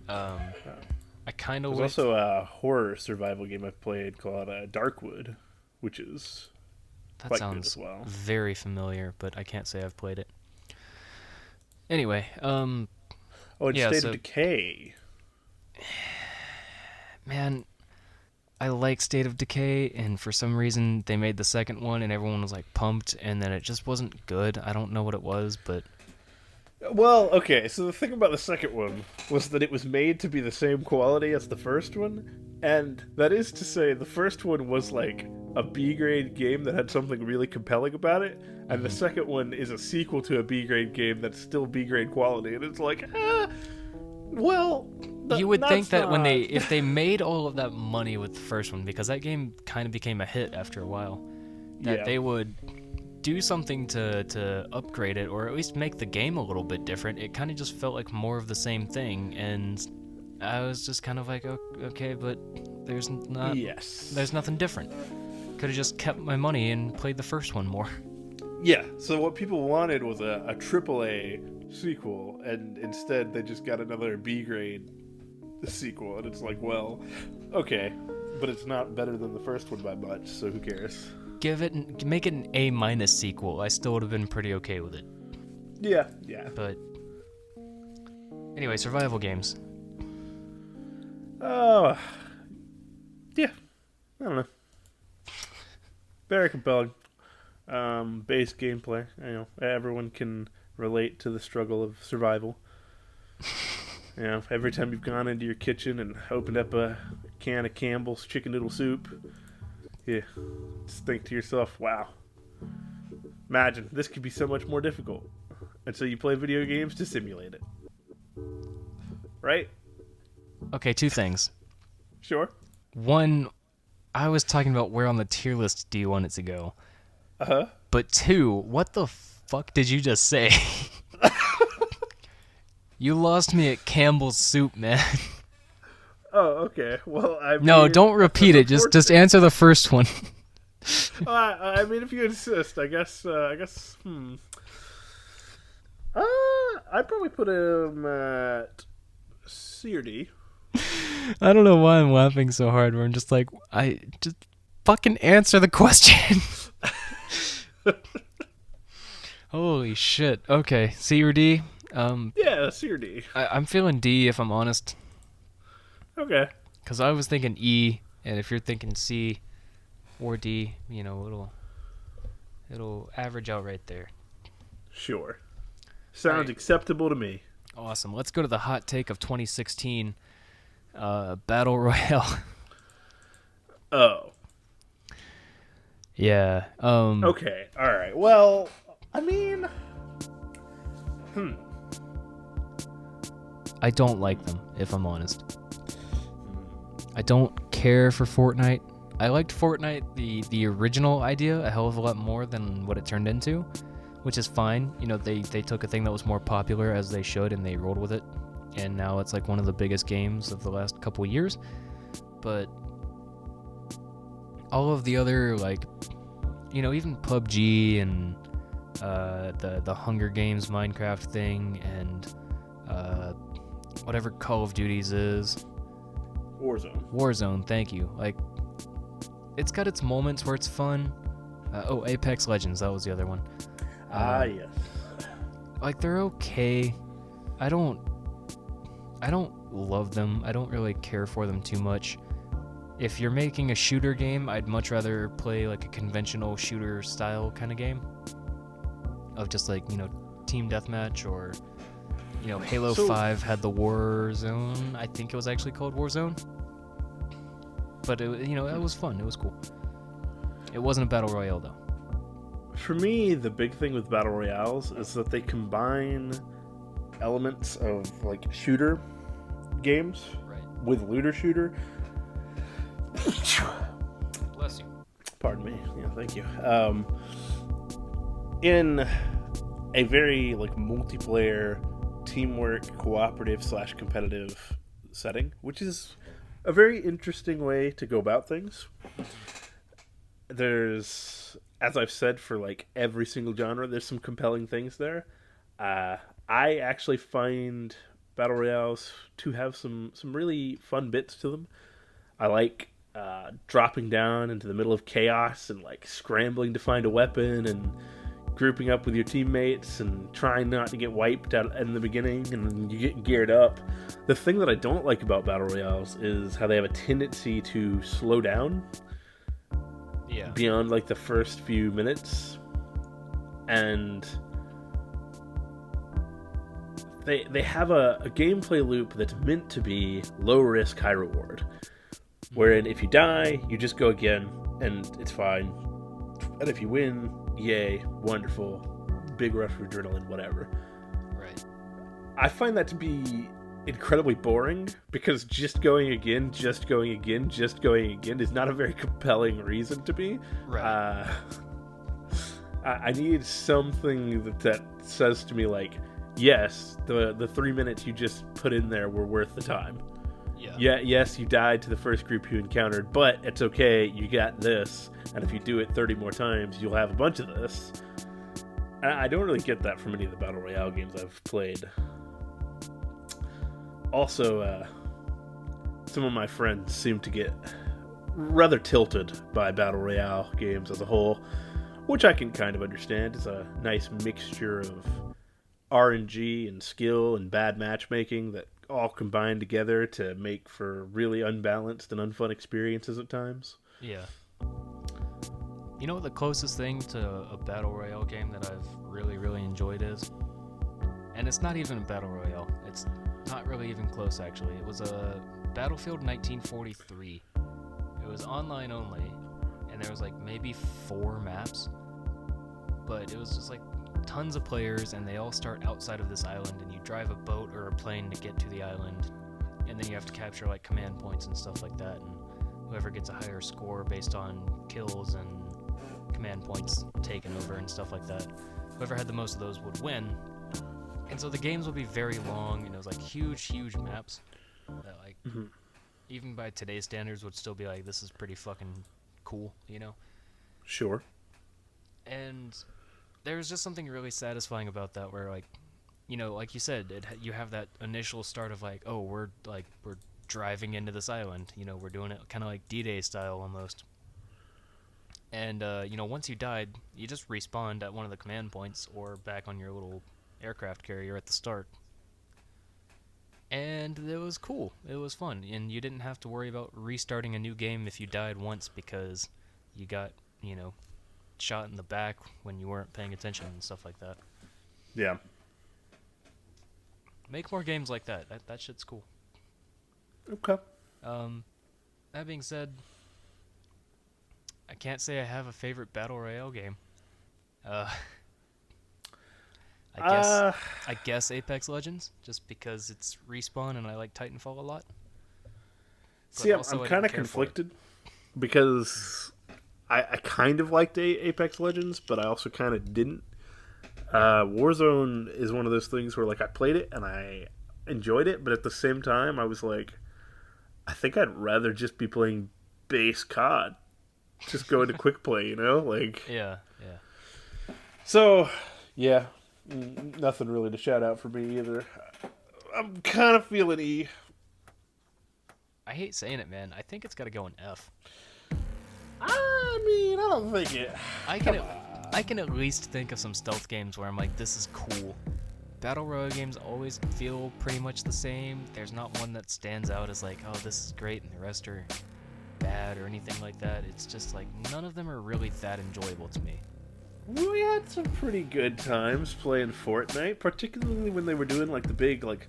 I kind of There's also a horror survival game I've played called Darkwood, which is quite good as well. Very familiar, but I can't say I've played it. Anyway, State of Decay. Man, I like State of Decay, and for some reason they made the second one, and everyone was pumped, and then it just wasn't good. I don't know what it was, but. Well, okay, so the thing about the second one was that it was made to be the same quality as the first one, and that is to say the first one was a B-grade game that had something really compelling about it, and the second one is a sequel to a B grade game that's still B grade quality, and it's like, well, you would think that not... if they made all of that money with the first one, because that game kind of became a hit after a while, that they would do something to upgrade it, or at least make the game a little bit different. It kind of just felt like more of the same thing, and I was just kind of like, okay, but there's nothing different. Could have just kept my money and played the first one more. Yeah, so what people wanted was a AAA sequel, and instead they just got another B grade sequel, and it's like, well, okay, but it's not better than the first one by much, so who cares? Make it an A- sequel. I still would have been pretty okay with it. Yeah. But anyway, survival games. Oh, yeah, I don't know. Very compelling. Base gameplay. Everyone can relate to the struggle of survival. Every time you've gone into your kitchen and opened up a can of Campbell's chicken noodle soup, just think to yourself, wow, imagine, this could be so much more difficult. And so you play video games to simulate it. Right? Okay, two things. Sure. One, I was talking about where on the tier list do you want it to go? Uh-huh. But two, what the fuck did you just say? You lost me at Campbell's soup, man. Oh, okay. Well, No, don't repeat it. Just answer the first one. I mean, if you insist, I guess. I'd probably put him at C or D. I don't know why I'm laughing so hard. Where I'm just like, I just fucking answer the question. Holy shit. Okay, C or D? Yeah, C or D. I'm feeling D if I'm honest. Okay. Because I was thinking E, and if you're thinking C or D, it'll average out right there. Sure. Sounds acceptable to me. Awesome. Let's go to the hot take of 2016. Battle Royale. Oh. Yeah. Okay. All right. Well, I mean, I don't like them, if I'm honest. I don't care for Fortnite. I liked Fortnite, the original idea, a hell of a lot more than what it turned into, which is fine. They took a thing that was more popular, as they should, and they rolled with it. And now it's like one of the biggest games of the last couple of years. But all of the other, even PUBG and the Hunger Games Minecraft thing and whatever Call of Duty's is. Warzone, thank you. It's got its moments where it's fun. Apex Legends, that was the other one. Yes. They're okay. I don't love them. I don't really care for them too much. If you're making a shooter game, I'd much rather play a conventional shooter style kind of game. Of just team deathmatch, or Halo 5 had the Warzone. I think it was actually called Warzone. But it was fun. It was cool. It wasn't a battle royale though. For me, the big thing with battle royales is that they combine elements of shooter games with looter shooter. Bless you. Pardon me. Yeah, thank you. In a very multiplayer, teamwork, cooperative / competitive setting, which is a very interesting way to go about things. There's, as I've said, for every single genre, there's some compelling things there. I actually find battle royales to have some really fun bits to them. I like dropping down into the middle of chaos and scrambling to find a weapon and grouping up with your teammates and trying not to get wiped out in the beginning, and then you get geared up. The thing that I don't like about battle royales is how they have a tendency to slow down beyond the first few minutes, and they have a gameplay loop that's meant to be low risk, high reward, wherein if you die, you just go again and it's fine, and if you win, yay, wonderful, big rush of adrenaline, whatever. Right. I find that to be incredibly boring because just going again is not a very compelling reason to me. Right. I need something that says to me like, yes, the 3 minutes you just put in there were worth the time. Yeah, yes, you died to the first group you encountered, but it's okay, you got this, and if you do it 30 more times, you'll have a bunch of this. I don't really get that from any of the Battle Royale games I've played. Also, some of my friends seem to get rather tilted by Battle Royale games as a whole, which I can kind of understand. It's a nice mixture of RNG and skill and bad matchmaking that all combine together to make for really unbalanced and unfun experiences at times. Yeah. You know what the closest thing to a Battle Royale game that I've really, really enjoyed is? And it's not even a Battle Royale. It's not really even close, actually. It was a Battlefield 1943. It was online only, and there was like maybe 4 maps, but it was just like tons of players, and they all start outside of this island, and you drive a boat or a plane to get to the island, and then you have to capture like command points and stuff like that, and whoever gets a higher score based on kills and command points taken over and stuff like that, whoever had the most of those would win. And so the games would be very long, and it was like huge maps that like even by today's standards would still be like, this is pretty fucking cool, you know? Sure. And there's just something really satisfying about that, where like, you know, like you said, you have that initial start of like, oh, we're driving into this island, you know, we're doing it kind of like D-Day style almost. And you know, once you died, you just respawned at one of the command points or back on your little aircraft carrier at the start. And it was cool. It was fun, and you didn't have to worry about restarting a new game if you died once because you got, you know, shot in the back when you weren't paying attention and stuff like that. Yeah. Make more games like that. That shit's cool. Okay. That being said, I can't say I have a favorite Battle Royale game. I guess Apex Legends, just because it's Respawn and I like Titanfall a lot. See, I'm kind of conflicted because I kind of liked Apex Legends, but I also kind of didn't. Warzone is one of those things where like I played it and I enjoyed it, but at the same time I was like, I think I'd rather just be playing base COD. Just go into quick play, you know? Like, yeah. So, yeah, nothing really to shout out for me either. I'm kind of feeling E. I hate saying it, man. I think it's got to go in F. I mean, I don't think it. I can at least think of some stealth games where I'm like, this is cool. Battle Royale games always feel pretty much the same. There's not one that stands out as like, oh, this is great, and the rest are bad or anything like that. It's just like, none of them are really that enjoyable to me. We had some pretty good times playing Fortnite, particularly when they were doing like the big like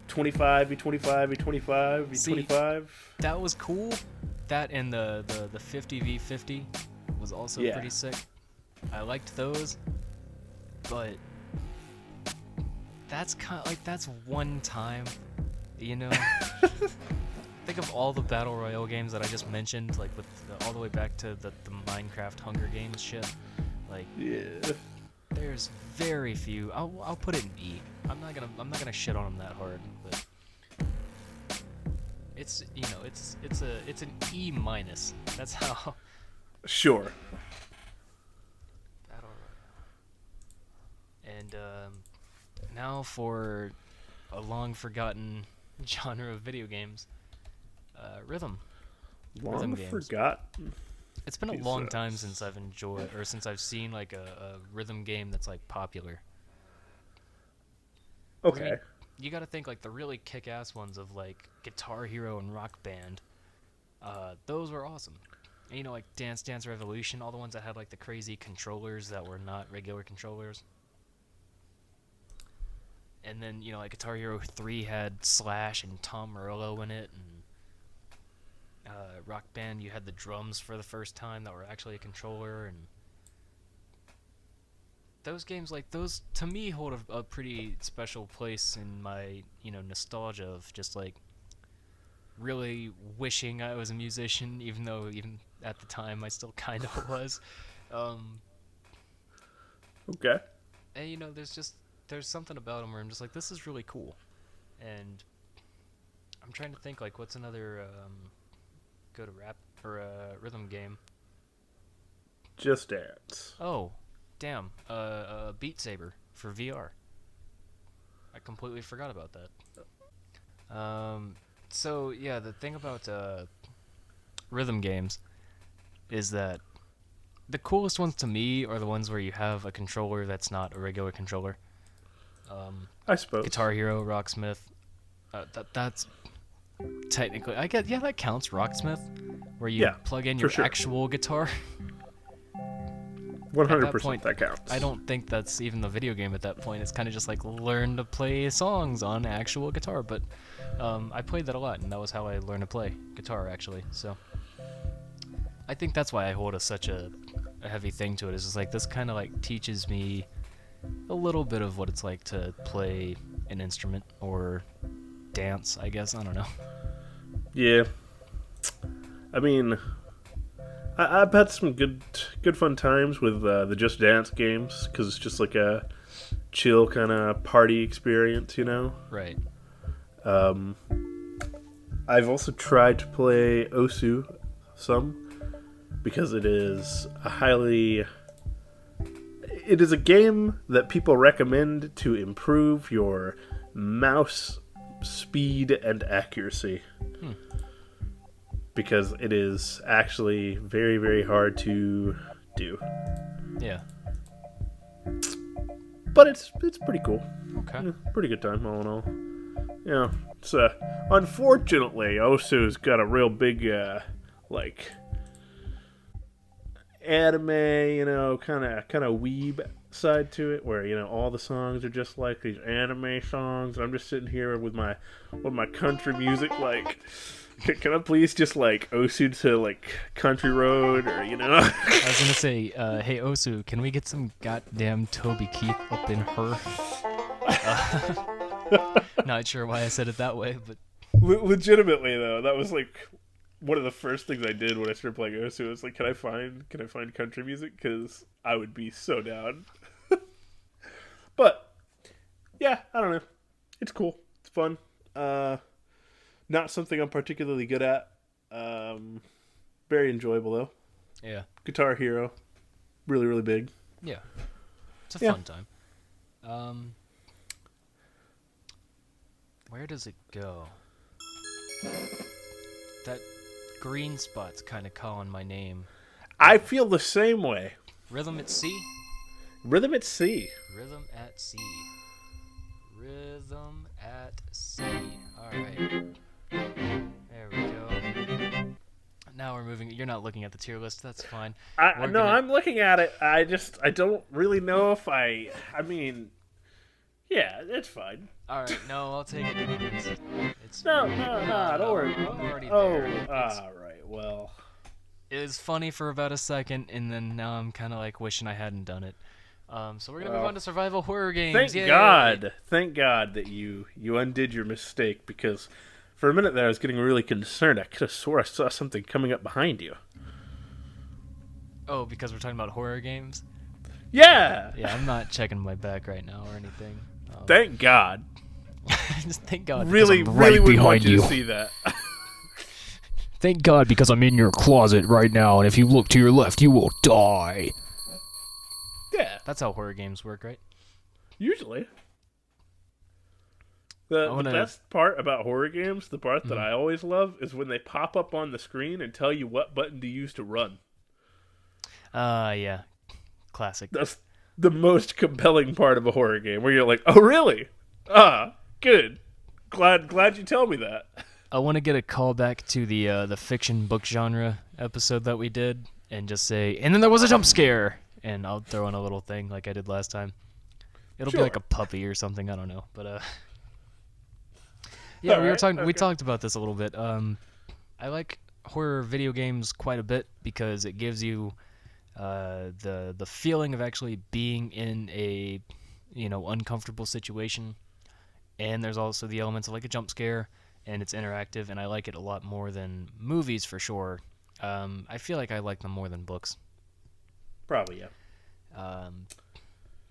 25v25v25 v25. That was cool. That and the 50v50 was also pretty sick. I liked those, but that's kind of like, that's one time, you know. Think of all the Battle Royale games that I just mentioned, like with all the way back to the Minecraft Hunger Games shit. Like, there's very few. I'll put it in E. I'm not gonna shit on them that hard, but it's, you know, it's an E minus. That's how. Sure. Battle Royale. And now for a long forgotten genre of video games, rhythm. Long forgotten. It's been a long time since I've enjoyed, or since I've seen like a rhythm game that's like popular. Okay. I mean, you got to think like the really kick-ass ones of like Guitar Hero and Rock Band. Those were awesome. And, you know, like Dance Dance Revolution, all the ones that had like the crazy controllers that were not regular controllers. And then, you know, like Guitar Hero 3 had Slash and Tom Morello in it, and Rock Band, you had the drums for the first time that were actually a controller, and those games, like those, to me, hold a pretty special place in my, nostalgia of just like really wishing I was a musician, even though even at the time I still kind of was. Um, Okay. and there's something about them where I'm just like, this is really cool, and I'm trying to think like what's another go to rap or rhythm game. Just Dance. Oh, damn, Beat Saber for VR. I completely forgot about that. So yeah, the thing about rhythm games is that the coolest ones to me are the ones where you have a controller that's not a regular controller. I suppose. Guitar Hero, Rocksmith. That's technically, I guess, yeah, that counts. Rocksmith, where you plug in your actual guitar. 100% that counts. I don't think that's even the video game at that point. It's kind of just like learn to play songs on actual guitar. But I played that a lot, and that was how I learned to play guitar, actually. So I think that's why I hold such a heavy thing to it. It's just like this kind of like teaches me a little bit of what it's like to play an instrument or dance, I guess. I don't know. Yeah. I mean, I've had some good fun times with the Just Dance games, because it's just like a chill kind of party experience, Right. I've also tried to play Osu some, because it is a game that people recommend to improve your mouse speed and accuracy. Because it is actually very, very hard to do. Yeah. But it's pretty cool. Okay. Yeah, pretty good time, all in all. Yeah. It's unfortunately, Osu's got a real big anime, kind of weeb side to it, where all the songs are just like these anime songs. I'm just sitting here with my country music, like, can I please just like Osu to like Country Road, or I was gonna say, hey Osu, can we get some goddamn Toby Keith up in her? Not sure why I said it that way, but legitimately though, that was like one of the first things I did when I started playing Osu. Was like, can I find country music? Because I would be so down. But yeah, I don't know. It's cool. It's fun. Not something I'm particularly good at. Very enjoyable though. Yeah. Guitar Hero, really, really big. Yeah. It's a fun time. Where does it go? That green spot's kind of calling my name. I feel the same way. Rhythm at sea? Rhythm at sea. Rhythm at sea. Rhythm at sea. Alright. There we go. Now we're moving. You're not looking at the tier list. That's fine. I'm looking at it. I don't really know if I mean, yeah, it's fine. Alright, no, I'll take it. It's No, don't worry. I'm already Oh, there. alright, well. It was funny for about a second, and then now I'm kind of like wishing I hadn't done it. So we're going to move on to survival horror games. Thank God that you undid your mistake, because for a minute there I was getting really concerned. I could have swore I saw something coming up behind you. Oh, because we're talking about horror games? Yeah! Yeah, I'm not checking my back right now or anything. Thank God. Just thank God. Really, really would want you to see that. Thank God, because I'm in your closet right now, and if you look to your left, you will die. Yeah. That's how horror games work, right? Usually. The best part about horror games, the part that I always love, is when they pop up on the screen and tell you what button to use to run. Yeah. Classic. That's the most compelling part of a horror game, where you're like, oh, really? Good. Glad you tell me that. I want to get a call back to the fiction book genre episode that we did, and just say, and then there was a jump scare, and I'll throw in a little thing like I did last time. It'll be like a puppy or something, I don't know, but yeah, we talked about this a little bit. I like horror video games quite a bit because it gives you The feeling of actually being in a uncomfortable situation, and there's also the elements of like a jump scare, and it's interactive, and I like it a lot more than movies for sure. I feel like I like them more than books. Probably, yeah.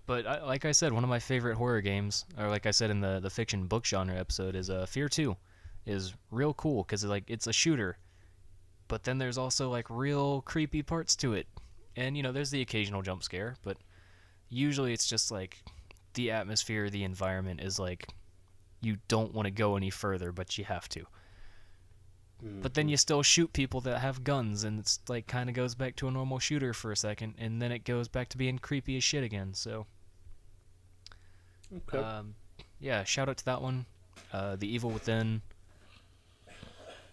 But like I said, one of my favorite horror games, or like I said in the fiction book genre episode, is Fear 2. Is real cool because it's a shooter, but then there's also like real creepy parts to it, and there's the occasional jump scare, but usually it's just like the atmosphere, the environment is like you don't want to go any further, but you have to. Mm-hmm. But then you still shoot people that have guns, and it's like kind of goes back to a normal shooter for a second, and then it goes back to being creepy as shit again. So, okay. Yeah, shout out to that one. The Evil Within.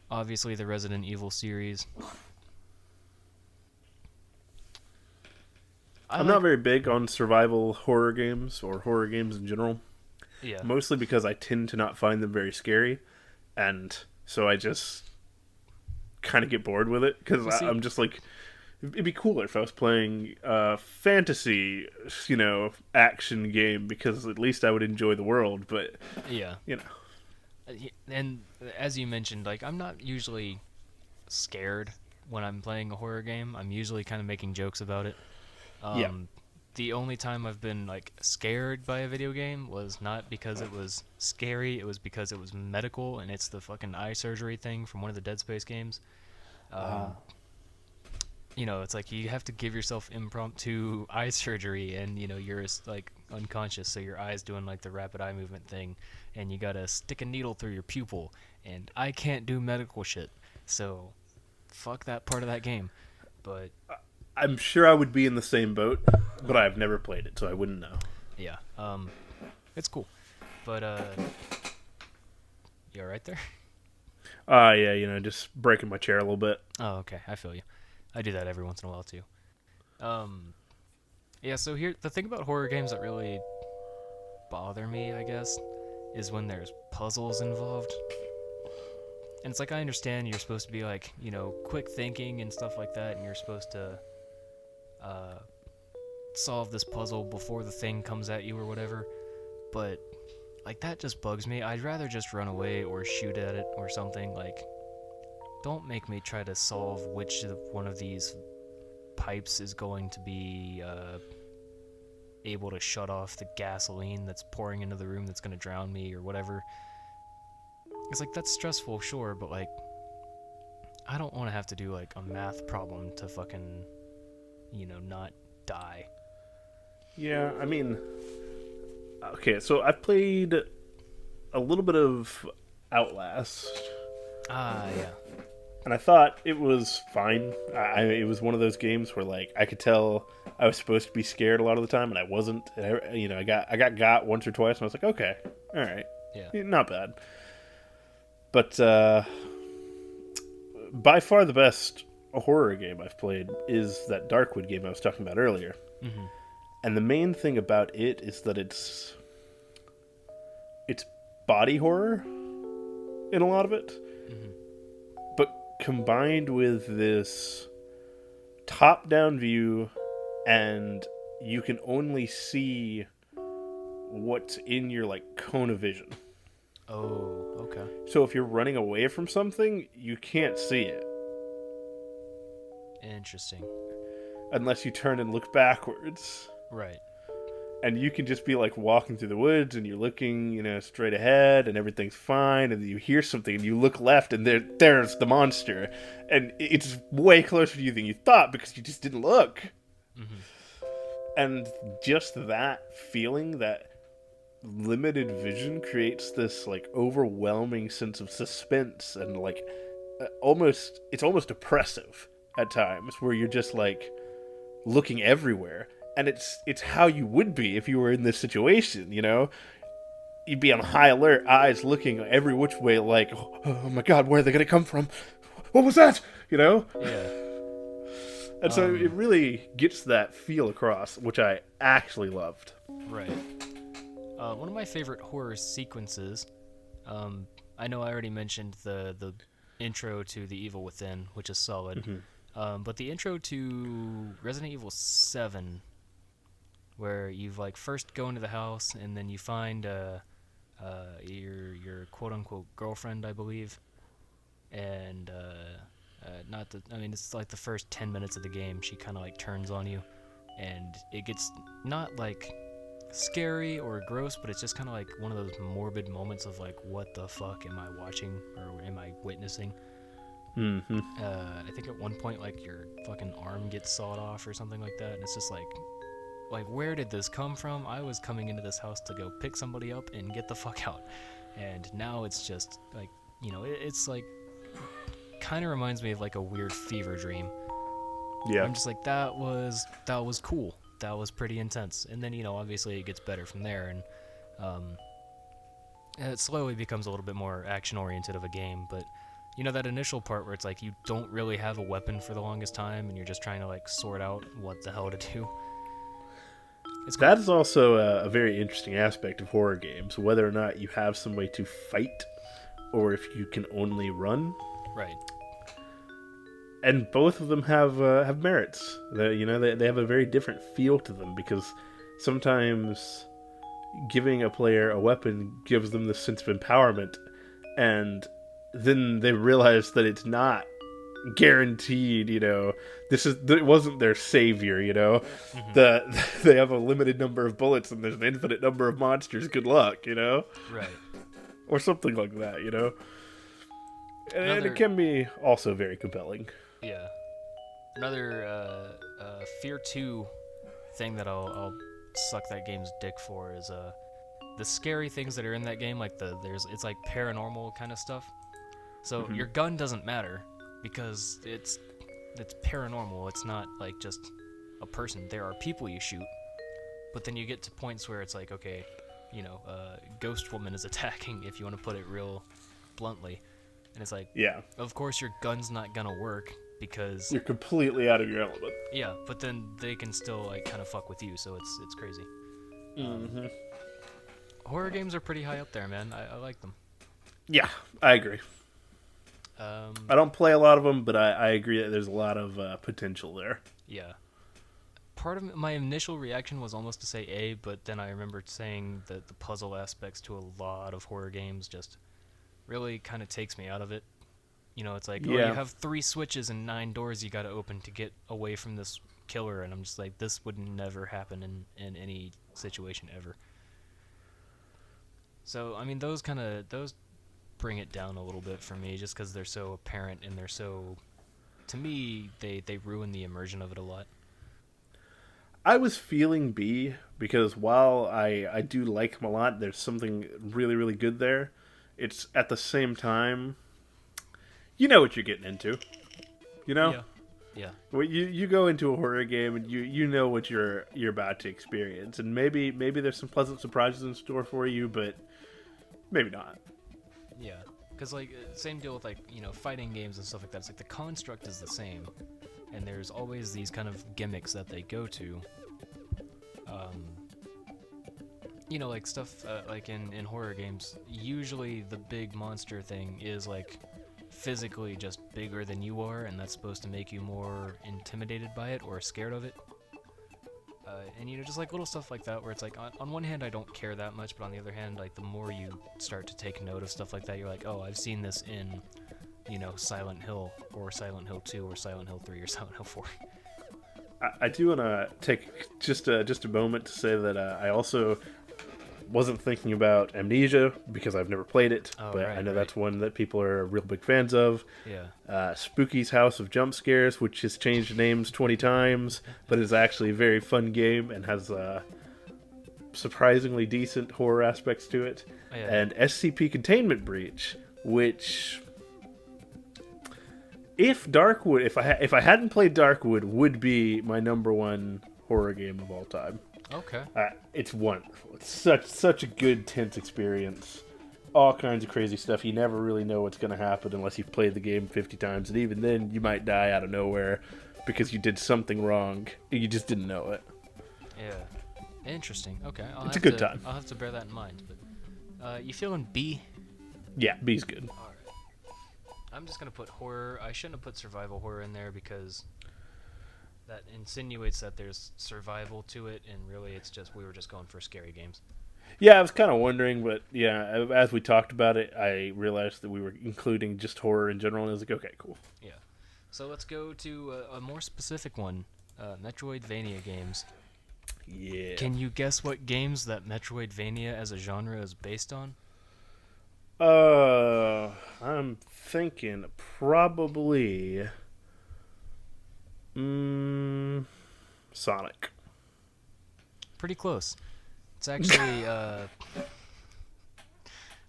Obviously, the Resident Evil series. I'm not very big on survival horror games or horror games in general. Yeah. Mostly because I tend to not find them very scary, and so I just kind of get bored with it because I'm just like, it'd be cooler if I was playing a fantasy, action game, because at least I would enjoy the world. But yeah, and as you mentioned, like I'm not usually scared when I'm playing a horror game. I'm usually kind of making jokes about it. Yeah. The only time I've been like scared by a video game was not because it was scary, it was because it was medical, and it's the fucking eye surgery thing from one of the Dead Space games. It's like you have to give yourself impromptu eye surgery, and you're like unconscious, so your eye's doing like the rapid eye movement thing, and you gotta stick a needle through your pupil, and I can't do medical shit, so fuck that part of that game. But I'm sure I would be in the same boat, but I've never played it, so I wouldn't know. Yeah, it's cool, but you all right there? Yeah, just breaking my chair a little bit. Oh, okay, I feel you. I do that every once in a while too. Yeah. So here, the thing about horror games that really bother me, I guess, is when there's puzzles involved. And it's like, I understand you're supposed to be like, quick thinking and stuff like that, and you're supposed to solve this puzzle before the thing comes at you or whatever, but like that just bugs me. I'd rather just run away or shoot at it or something. Like, don't make me try to solve which one of these pipes is going to be able to shut off the gasoline that's pouring into the room that's going to drown me or whatever. It's like, that's stressful, sure, but like, I don't want to have to do like a math problem to fucking, not die. Yeah, I mean, okay, so I've played a little bit of Outlast. Yeah. And I thought it was fine. It was one of those games where, like, I could tell I was supposed to be scared a lot of the time, and I wasn't. And I got once or twice, and I was like, okay, all right, yeah, not bad. But by far the best horror game I've played is that Darkwood game I was talking about earlier. Mm-hmm. And the main thing about it is that it's body horror in a lot of it. Mm-hmm. But combined with this top-down view, and you can only see what's in your, like, cone of vision. Oh, okay. So if you're running away from something, you can't see it. Interesting. Unless you turn and look backwards. Right. And you can just be, like, walking through the woods, and you're looking, straight ahead, and everything's fine, and you hear something, and you look left, and there's the monster. And it's way closer to you than you thought, because you just didn't look. Mm-hmm. And just that feeling, that limited vision, creates this, like, overwhelming sense of suspense, and, like, it's almost oppressive at times, where you're just, like, looking everywhere. And it's how you would be if you were in this situation, You'd be on high alert, eyes looking every which way, like, oh my god, where are they going to come from? What was that? Yeah. And so it really gets that feel across, which I actually loved. Right. One of my favorite horror sequences, I know I already mentioned the intro to The Evil Within, which is solid. Mm-hmm. But the intro to Resident Evil 7, where you've like first go into the house and then you find your quote unquote girlfriend, I believe, and not the. I mean, it's like the first 10 minutes of the game. She kind of like turns on you, and it gets not like scary or gross, but it's just kind of like one of those morbid moments of like, what the fuck am I watching or am I witnessing? Mm-hmm. I think at one point like your fucking arm gets sawed off or something like that, and it's just like where did this come from? I was coming into this house to go pick somebody up and get the fuck out, and now it's just like, you know, it's like kind of reminds me of like a weird fever dream. Yeah. I'm just like, that was cool. That was pretty intense. And then, you know, obviously it gets better from there, and it slowly becomes a little bit more action-oriented of a game. But, you know, that initial part where it's like you don't really have a weapon for the longest time, and you're just trying to, like, sort out what the hell to do. It's cool. That is also a very interesting aspect of horror games, whether or not you have some way to fight, or if you can only run. Right. And both of them have merits. They have a very different feel to them, because sometimes giving a player a weapon gives them this sense of empowerment, and then they realize that it's not guaranteed. You know, it wasn't their savior. You know, they have a limited number of bullets and there's an infinite number of monsters. Good luck. You know, Right. or something like that. You know, and it can be also very compelling. Yeah. Another Fear 2 thing that I'll suck that game's dick for is the scary things that are in that game, like it's like paranormal kind of stuff. So your gun doesn't matter because it's paranormal. It's not like just a person. There are people you shoot, but then you get to points where it's like, okay, you know, Ghost Woman is attacking, if you want to put it real bluntly, and it's like, Yeah, of course your gun's not gonna work because you're completely out of your element. yeah, but then they can still like kind of fuck with you, so it's crazy. Horror games are pretty high up there, man. I like them. Yeah, I agree. I don't play a lot of them, but I agree that there's a lot of potential there. Yeah. Part of my initial reaction was almost to say A, but then I remembered saying that the puzzle aspects to a lot of horror games just really kind of takes me out of it. You know, it's like, oh, you have 3 switches and 9 doors you gotta open to get away from this killer, and I'm just like, this would never happen in any situation ever. So, I mean, those bring it down a little bit for me, just because they're so apparent and they're so, to me, they ruin the immersion of it a lot. I was feeling B, because while I do like them a lot, there's something really, really good there. It's at the same time, you know what you're getting into. You know? Yeah. Well, you go into a horror game and you know what you're about to experience, and maybe there's some pleasant surprises in store for you, but maybe not. Yeah, because like same deal with like, you know, fighting games and stuff like that. It's like the construct is the same, and there's always these kind of gimmicks that they go to. You know, like stuff like in horror games, usually the big monster thing is like physically just bigger than you are, and that's supposed to make you more intimidated by it or scared of it. And you know, just like little stuff like that where it's like, on one hand I don't care that much, but on the other hand, like the more you start to take note of stuff like that, you're like, oh, I've seen this in, you know, Silent Hill or Silent Hill 2 or Silent Hill 3 or Silent Hill 4. I do want to take just a moment to say that I also wasn't thinking about Amnesia because I've never played it, but I know that's one that people are real big fans of. Yeah. Spooky's House of Jump Scares, which has changed names 20 times, but is actually a very fun game and has surprisingly decent horror aspects to it. Oh, yeah. And SCP Containment Breach, which, if I hadn't played Darkwood, would be my number 1 horror game of all time. Okay. It's wonderful. It's such a good, tense experience. All kinds of crazy stuff. You never really know what's going to happen unless you've played the game 50 times, and even then, you might die out of nowhere because you did something wrong. You just didn't know it. Yeah. Interesting. Okay. It's a good time. I'll have to bear that in mind. But you feeling B? Yeah, B's good. All I'm just gonna put horror. I shouldn't have put survival horror in there because that insinuates that there's survival to it, and really it's just we were just going for scary games. Yeah, I was kind of wondering, but yeah, as we talked about it, I realized that we were including just horror in general, and I was like, okay, cool. Yeah. So let's go to a more specific one, Metroidvania games. Yeah. Can you guess what games that Metroidvania as a genre is based on? I'm thinking probably Sonic. Pretty close. It's actually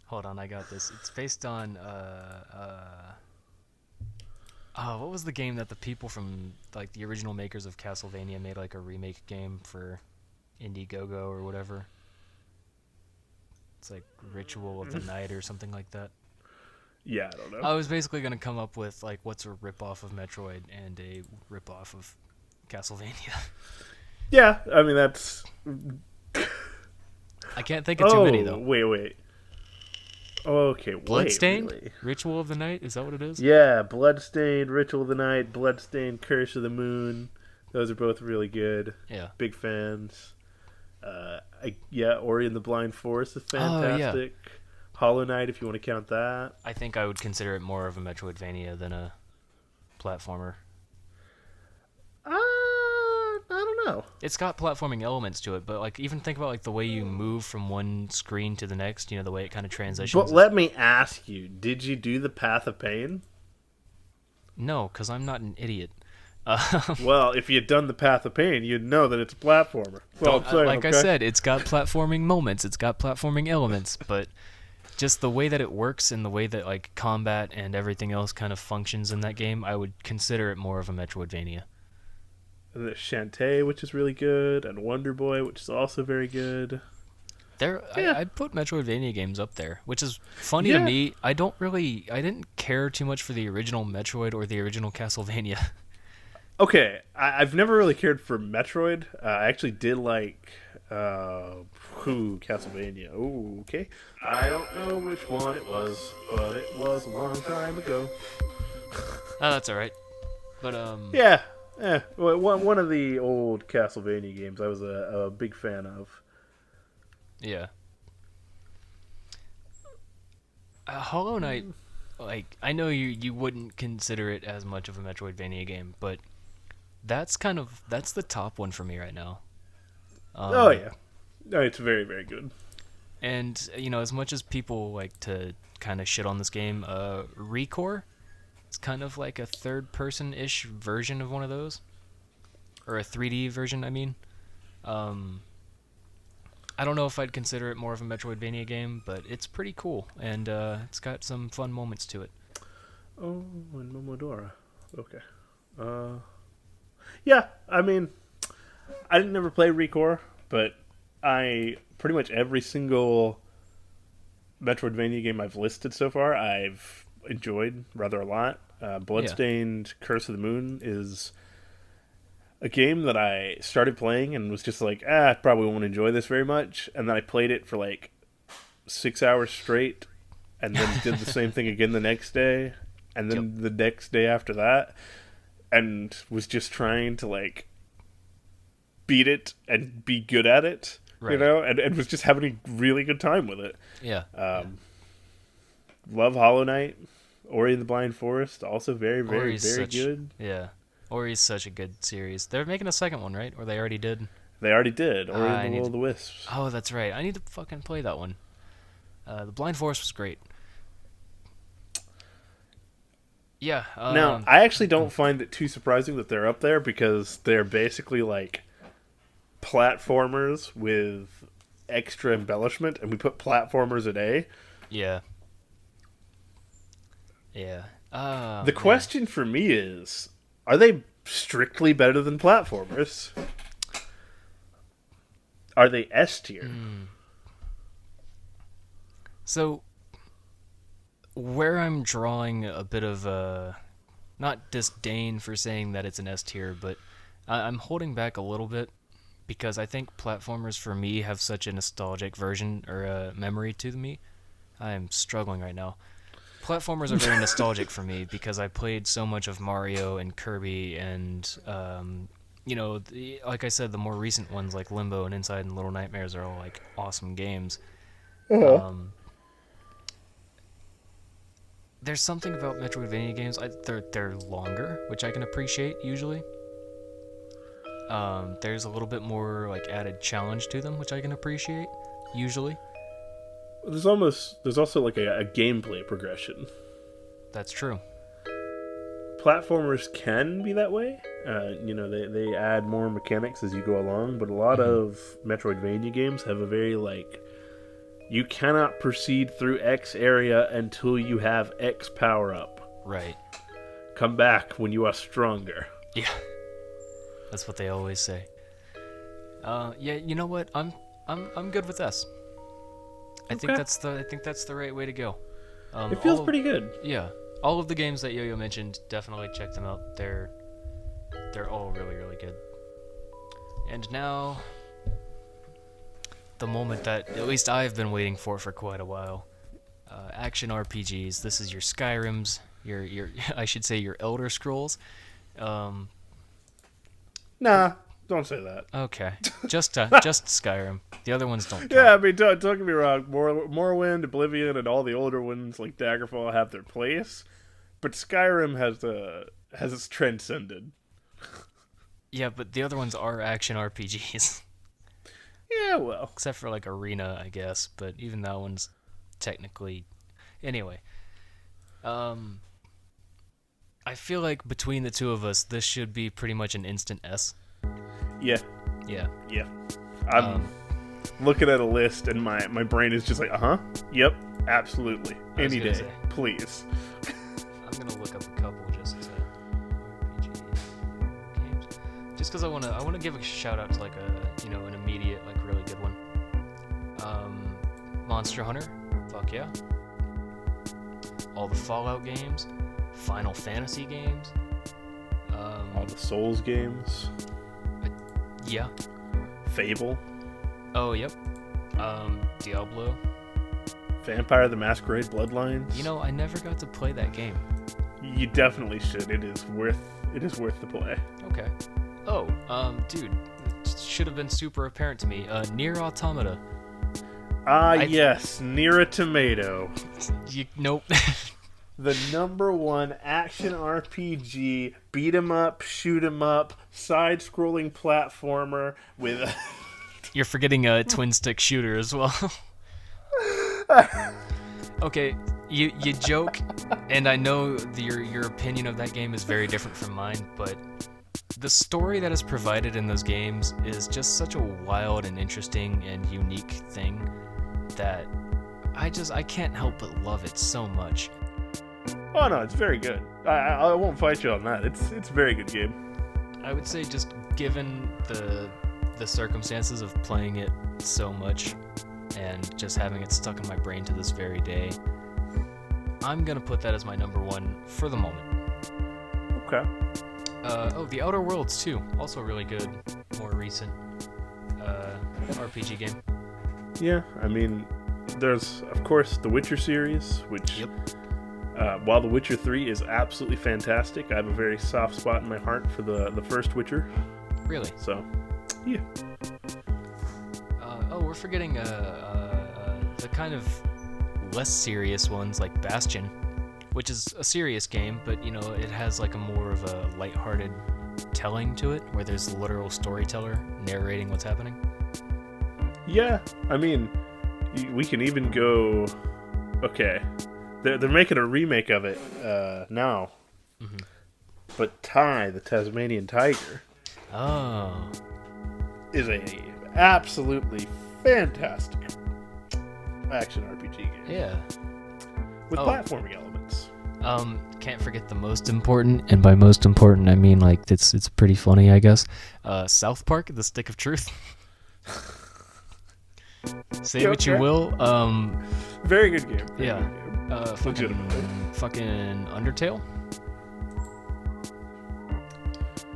hold on, I got this. It's based on what was the game that the people from like the original makers of Castlevania made like a remake game for Indiegogo or whatever? It's like Ritual of the Night or something like that. Yeah, I don't know. I was basically gonna come up with like what's a ripoff of Metroid and a ripoff of Castlevania. Yeah, I mean that's. I can't think of too many though. Wait. Okay, Bloodstained? Really? Ritual of the Night? Is that what it is? Yeah, Bloodstained, Ritual of the Night, Bloodstained, Curse of the Moon. Those are both really good. Yeah. Big fans. Ori and the Blind Forest is fantastic. Oh, yeah. Hollow Knight, if you want to count that. I think I would consider it more of a Metroidvania than a platformer. I don't know. It's got platforming elements to it, but like even think about like the way you move from one screen to the next, the way it kind of transitions. But let me ask you, did you do the Path of Pain? No, because I'm not an idiot. Well, if you'd done the Path of Pain, you'd know that it's a platformer. Well, I said, it's got platforming moments, it's got platforming elements, but just the way that it works and the way that like combat and everything else kind of functions in that game, I would consider it more of a Metroidvania. And there's Shantae, which is really good, and Wonder Boy, which is also very good. I'd put Metroidvania games up there, which is funny to me. I didn't care too much for the original Metroid or the original Castlevania. Okay, I've never really cared for Metroid. I actually did like Castlevania. Ooh, okay. I don't know which one it was, but it was a long time ago. Oh, that's alright. But, Yeah. One of the old Castlevania games I was a big fan of. Yeah. Hollow Knight, like, I know you wouldn't consider it as much of a Metroidvania game, but that's the top one for me right now. Oh, yeah. No, it's very, very good. And, as much as people like to kind of shit on this game, Recore, it's kind of like a third-person-ish version of one of those. Or a 3D version, I mean. I don't know if I'd consider it more of a Metroidvania game, but it's pretty cool, and it's got some fun moments to it. Oh, and Momodora. Okay. Yeah, I mean, I didn't never play Recore, but pretty much every single Metroidvania game I've listed so far, I've enjoyed rather a lot. Bloodstained Curse of the Moon is a game that I started playing and was just like, I probably won't enjoy this very much. And then I played it for like 6 hours straight and then did the same thing again the next day and then the next day after that and was just trying to like beat it and be good at it, right. and was just having a really good time with it. Yeah. Love Hollow Knight. Ori and the Blind Forest, also very, very, Ori's very good. Yeah. Ori's such a good series. They're making a second one, right? Or they already did? They already did. Ori and the Will of the Wisps. Oh, that's right. I need to fucking play that one. The Blind Forest was great. Yeah. Now, I actually don't find it too surprising that they're up there because they're basically like platformers with extra embellishment, and we put platformers at A. Yeah. Yeah. The question for me is, are they strictly better than platformers? Are they S tier? So, where I'm drawing a bit of not disdain for saying that it's an S tier, but I'm holding back a little bit because I think platformers for me have such a nostalgic version or a memory to me. I'm struggling right now. platformers are very nostalgic for me because I played so much of Mario and Kirby and, like I said, the more recent ones like Limbo and Inside and Little Nightmares are all like awesome games. There's something about Metroidvania games. They're longer, which I can appreciate usually. There's a little bit more like added challenge to them, which I can appreciate usually. There's also like a gameplay progression. That's true. Platformers can be that way. They add more mechanics as you go along, but a lot of Metroidvania games have a very like, you cannot proceed through X area until you have X power up. Right. Come back when you are stronger. Yeah. That's what they always say. Yeah, you know what? I'm good with S. I think that's the right way to go. It feels pretty good. Yeah. All of the games that Yo-Yo mentioned, definitely check them out. They're all really, really good. And now, the moment that at least I've been waiting for quite a while. Action RPGs. This is your Skyrims, your I should say your Elder Scrolls. Nah, don't say that. Okay, just Skyrim. The other ones don't count. Yeah, I mean, don't get me wrong. Morrowind, Oblivion, and all the older ones like Daggerfall have their place, but Skyrim has its transcended. Yeah, but the other ones are action RPGs. Yeah, well, except for like Arena, I guess. But even that one's technically. Anyway, I feel like between the two of us, this should be pretty much an instant S. Yeah. Yeah. Yeah. I'm looking at a list and my brain is just like, yep, absolutely. Any day. Please. I'm going to look up a couple just to RPG games. Just because I want to give a shout out to like an immediate, like really good one. Monster Hunter. Fuck yeah. All the Fallout games. Final Fantasy games. All the Souls games. Yeah. Fable. Oh, yep. Diablo. Vampire the Masquerade Bloodlines. You know, I never got to play that game. You definitely should. It is worth the play. Okay. Oh, dude, it should have been super apparent to me. Nier Automata. Yes, Nier a Tomato. Nope. The #1 action RPG, beat 'em up, shoot 'em up, side-scrolling platformer with. You're forgetting a twin stick shooter as well. Okay, you joke, and I know your opinion of that game is very different from mine, but the story that is provided in those games is just such a wild and interesting and unique thing that I can't help but love it so much. Oh no, it's very good. I won't fight you on that. It's a very good game. I would say just given the circumstances of playing it so much and just having it stuck in my brain to this very day, I'm gonna put that as my #1 for the moment. Okay. The Outer Worlds too, also really good, more recent RPG game. Yeah, I mean, there's of course the Witcher series, which. Yep. While The Witcher 3 is absolutely fantastic, I have a very soft spot in my heart for the first Witcher. Really? So, yeah. We're forgetting the kind of less serious ones like Bastion, which is a serious game, but it has like a more of a lighthearted telling to it, where there's a literal storyteller narrating what's happening. Yeah, I mean, we can even go. Okay. They're making a remake of it now. Mm-hmm. But Ty, the Tasmanian Tiger, is a absolutely fantastic action RPG game. Yeah. With platforming elements. Can't forget the most important, and by most important I mean like it's pretty funny, I guess. South Park: The Stick of Truth. Say what you will. Very good game. Yeah. Good game. Fucking Undertale.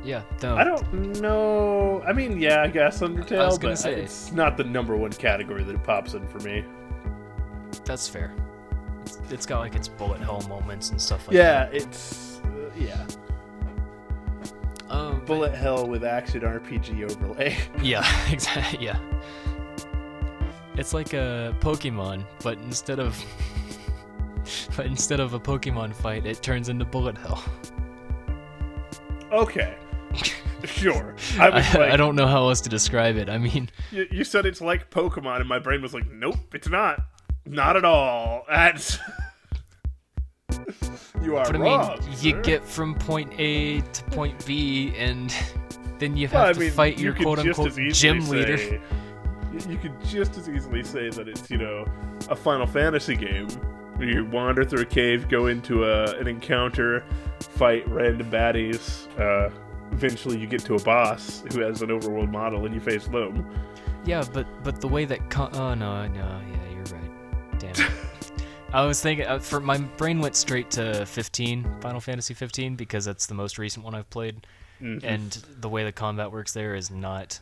Yeah. I don't know. I mean, yeah, I guess Undertale, I was gonna say, it's not the #1 category that it pops in for me. That's fair. it's got like its bullet hell moments and stuff like Yeah, that. it's yeah. But- Bullet hell with action RPG overlay. Yeah, exactly. Yeah. It's like a Pokemon, but instead of a Pokemon fight, it turns into bullet hell. Okay. Sure. I was like, I don't know how else to describe it. I mean, you said it's like Pokemon, and my brain was like, nope, it's not. Not at all. That's... You are but I wrong, mean, you sir. get from point A to point B, and then you have Well, I to mean, fight you your could just quote-unquote as easily gym leader. say- You could just as easily say that it's, a Final Fantasy game. Where you wander through a cave, go into an encounter, fight random baddies. Eventually you get to a boss who has an overworld model, and you face them. Yeah, but the way that oh no, yeah, you're right. Damn it. I was thinking for my brain went straight to 15, Final Fantasy 15, because that's the most recent one I've played, and the way the combat works there is not,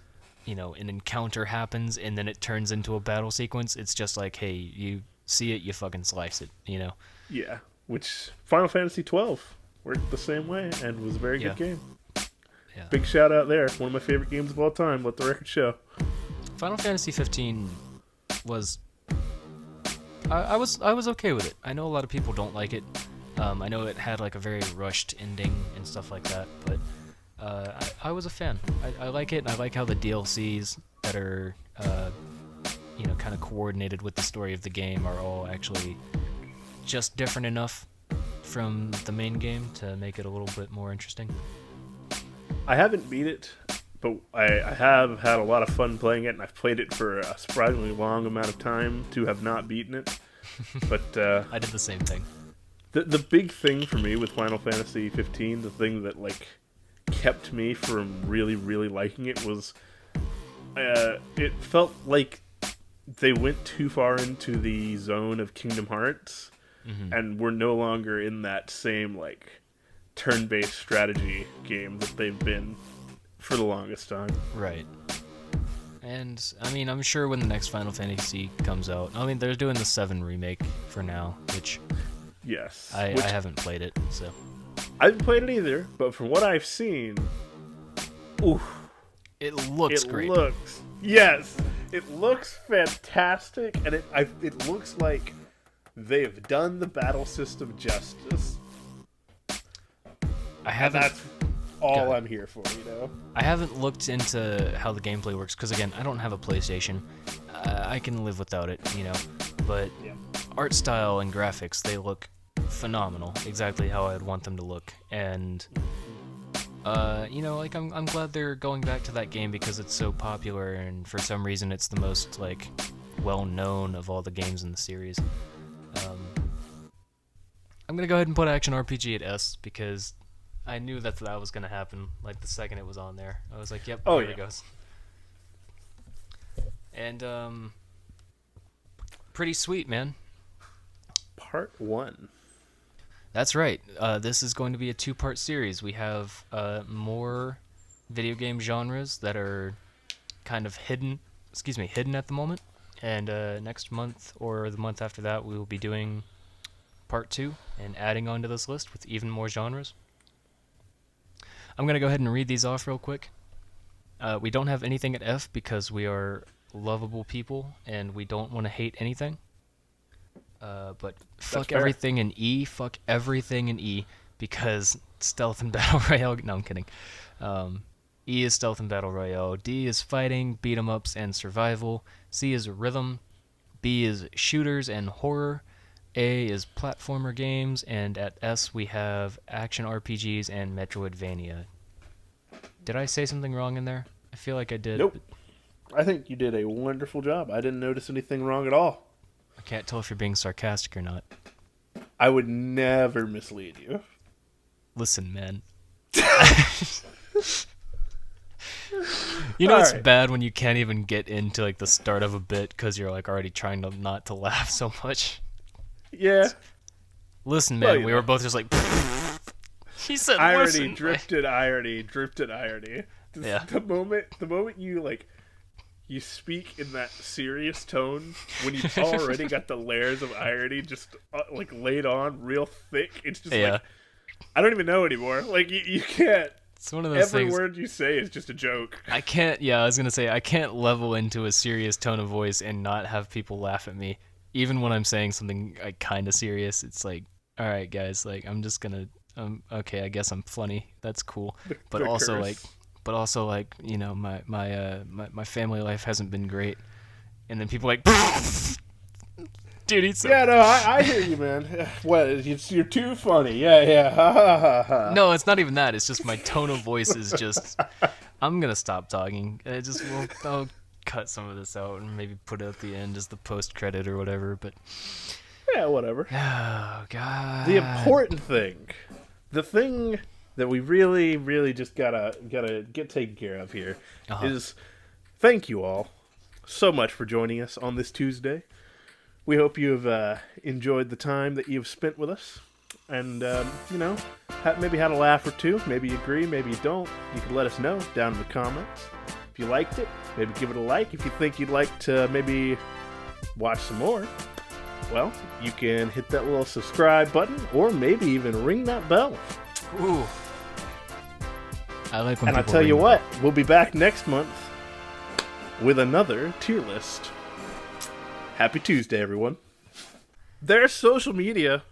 an encounter happens and then it turns into a battle sequence. It's just like, hey, you see it, you fucking slice it, Yeah, which Final Fantasy 12 worked the same way and was a very good game. Yeah. Big shout out there. One of my favorite games of all time. Let the record show. Final Fantasy 15 was. I was okay with it. I know a lot of people don't like it. I know it had like a very rushed ending and stuff like that, but I was a fan. I like it. And I like how the DLCs that are kind of coordinated with the story of the game are all actually just different enough from the main game to make it a little bit more interesting. I haven't beat it, but I have had a lot of fun playing it, and I've played it for a surprisingly long amount of time to have not beaten it. But I did the same thing. The big thing for me with Final Fantasy 15, the thing that kept me from really, really liking it was it felt like they went too far into the zone of Kingdom Hearts, and we're no longer in that same turn-based strategy game that they've been for the longest time. Right. And, I mean, I'm sure when the next Final Fantasy comes out, I mean, they're doing the 7 remake for now, which Yes. I haven't played it, so. I haven't played it either, but from what I've seen, oof, It looks great. Yes, it looks fantastic, and it looks like they've done the battle system justice. And that's all I'm here for, I haven't looked into how the gameplay works, because again, I don't have a PlayStation. I can live without it, but Yeah. art style and graphics, they look phenomenal, exactly how I'd want them to look, and I'm glad they're going back to that game because it's so popular, and for some reason it's the most well-known of all the games in the series. I'm gonna go ahead and put action RPG at S because I knew that was gonna happen the second it was on there. I was like, yep, Oh, here yeah. it goes. And pretty sweet, man. Part 1. That's right. This is going to be a 2-part series. We have more video game genres that are kind of hidden at the moment. And next month or the month after that, we will be doing part 2 and adding onto this list with even more genres. I'm going to go ahead and read these off real quick. We don't have anything at F because we are lovable people and we don't want to hate anything. But fuck fair. everything in E. Fuck everything in E because stealth and battle royale. No, I'm kidding. E is stealth and battle royale. D is fighting, beat 'em ups, and survival. C is rhythm. B is shooters and horror. A is platformer games, and at S we have action RPGs and Metroidvania. Did I say something wrong in there? I feel like I did. Nope. but I think you did a wonderful job. I didn't notice anything wrong at all. I can't tell if you're being sarcastic or not. I would never mislead you. Listen, man. You know it's Alright. bad when you can't even get into the start of a bit because you're already trying to not to laugh so much. Yeah. Listen, man, Well, you we know. were both just like. He said, Irony, "Listen." drifted irony, drifted irony. Yeah. The moment you you speak in that serious tone when you've already got the layers of irony just like laid on real thick. It's just like I don't even know anymore. Like you can't. It's one of those Every things. word you say is just a joke. I can't. Yeah, I was gonna say I can't level into a serious tone of voice and not have people laugh at me, even when I'm saying something like kind of serious. It's like, all right, guys, like I'm just gonna. Okay, I guess I'm funny. That's cool. But also like, you know, my family life hasn't been great, and then people like, dude, he's so... Yeah, no, I hear you, man. What? You're too funny. Yeah. Ha, ha, ha, ha. No, it's not even that. It's just my tone of voice is just. I'm gonna stop talking. I'll cut some of this out and maybe put it at the end as the post credit or whatever. But Yeah, whatever. oh god. The important thing, the thing that we really, really just gotta get taken care of here is thank you all so much for joining us on this Tuesday. We hope you've enjoyed the time that you've spent with us, and you know, maybe had a laugh or two. Maybe you agree, maybe you don't. You can let us know down in the comments. If you liked it, maybe give it a like. If you think you'd like to maybe watch some more, well, you can hit that little subscribe button, or maybe even ring that bell. Ooh. I like when And I'll people tell you ring- what, we'll be back next month with another tier list. Happy Tuesday, everyone. Their social media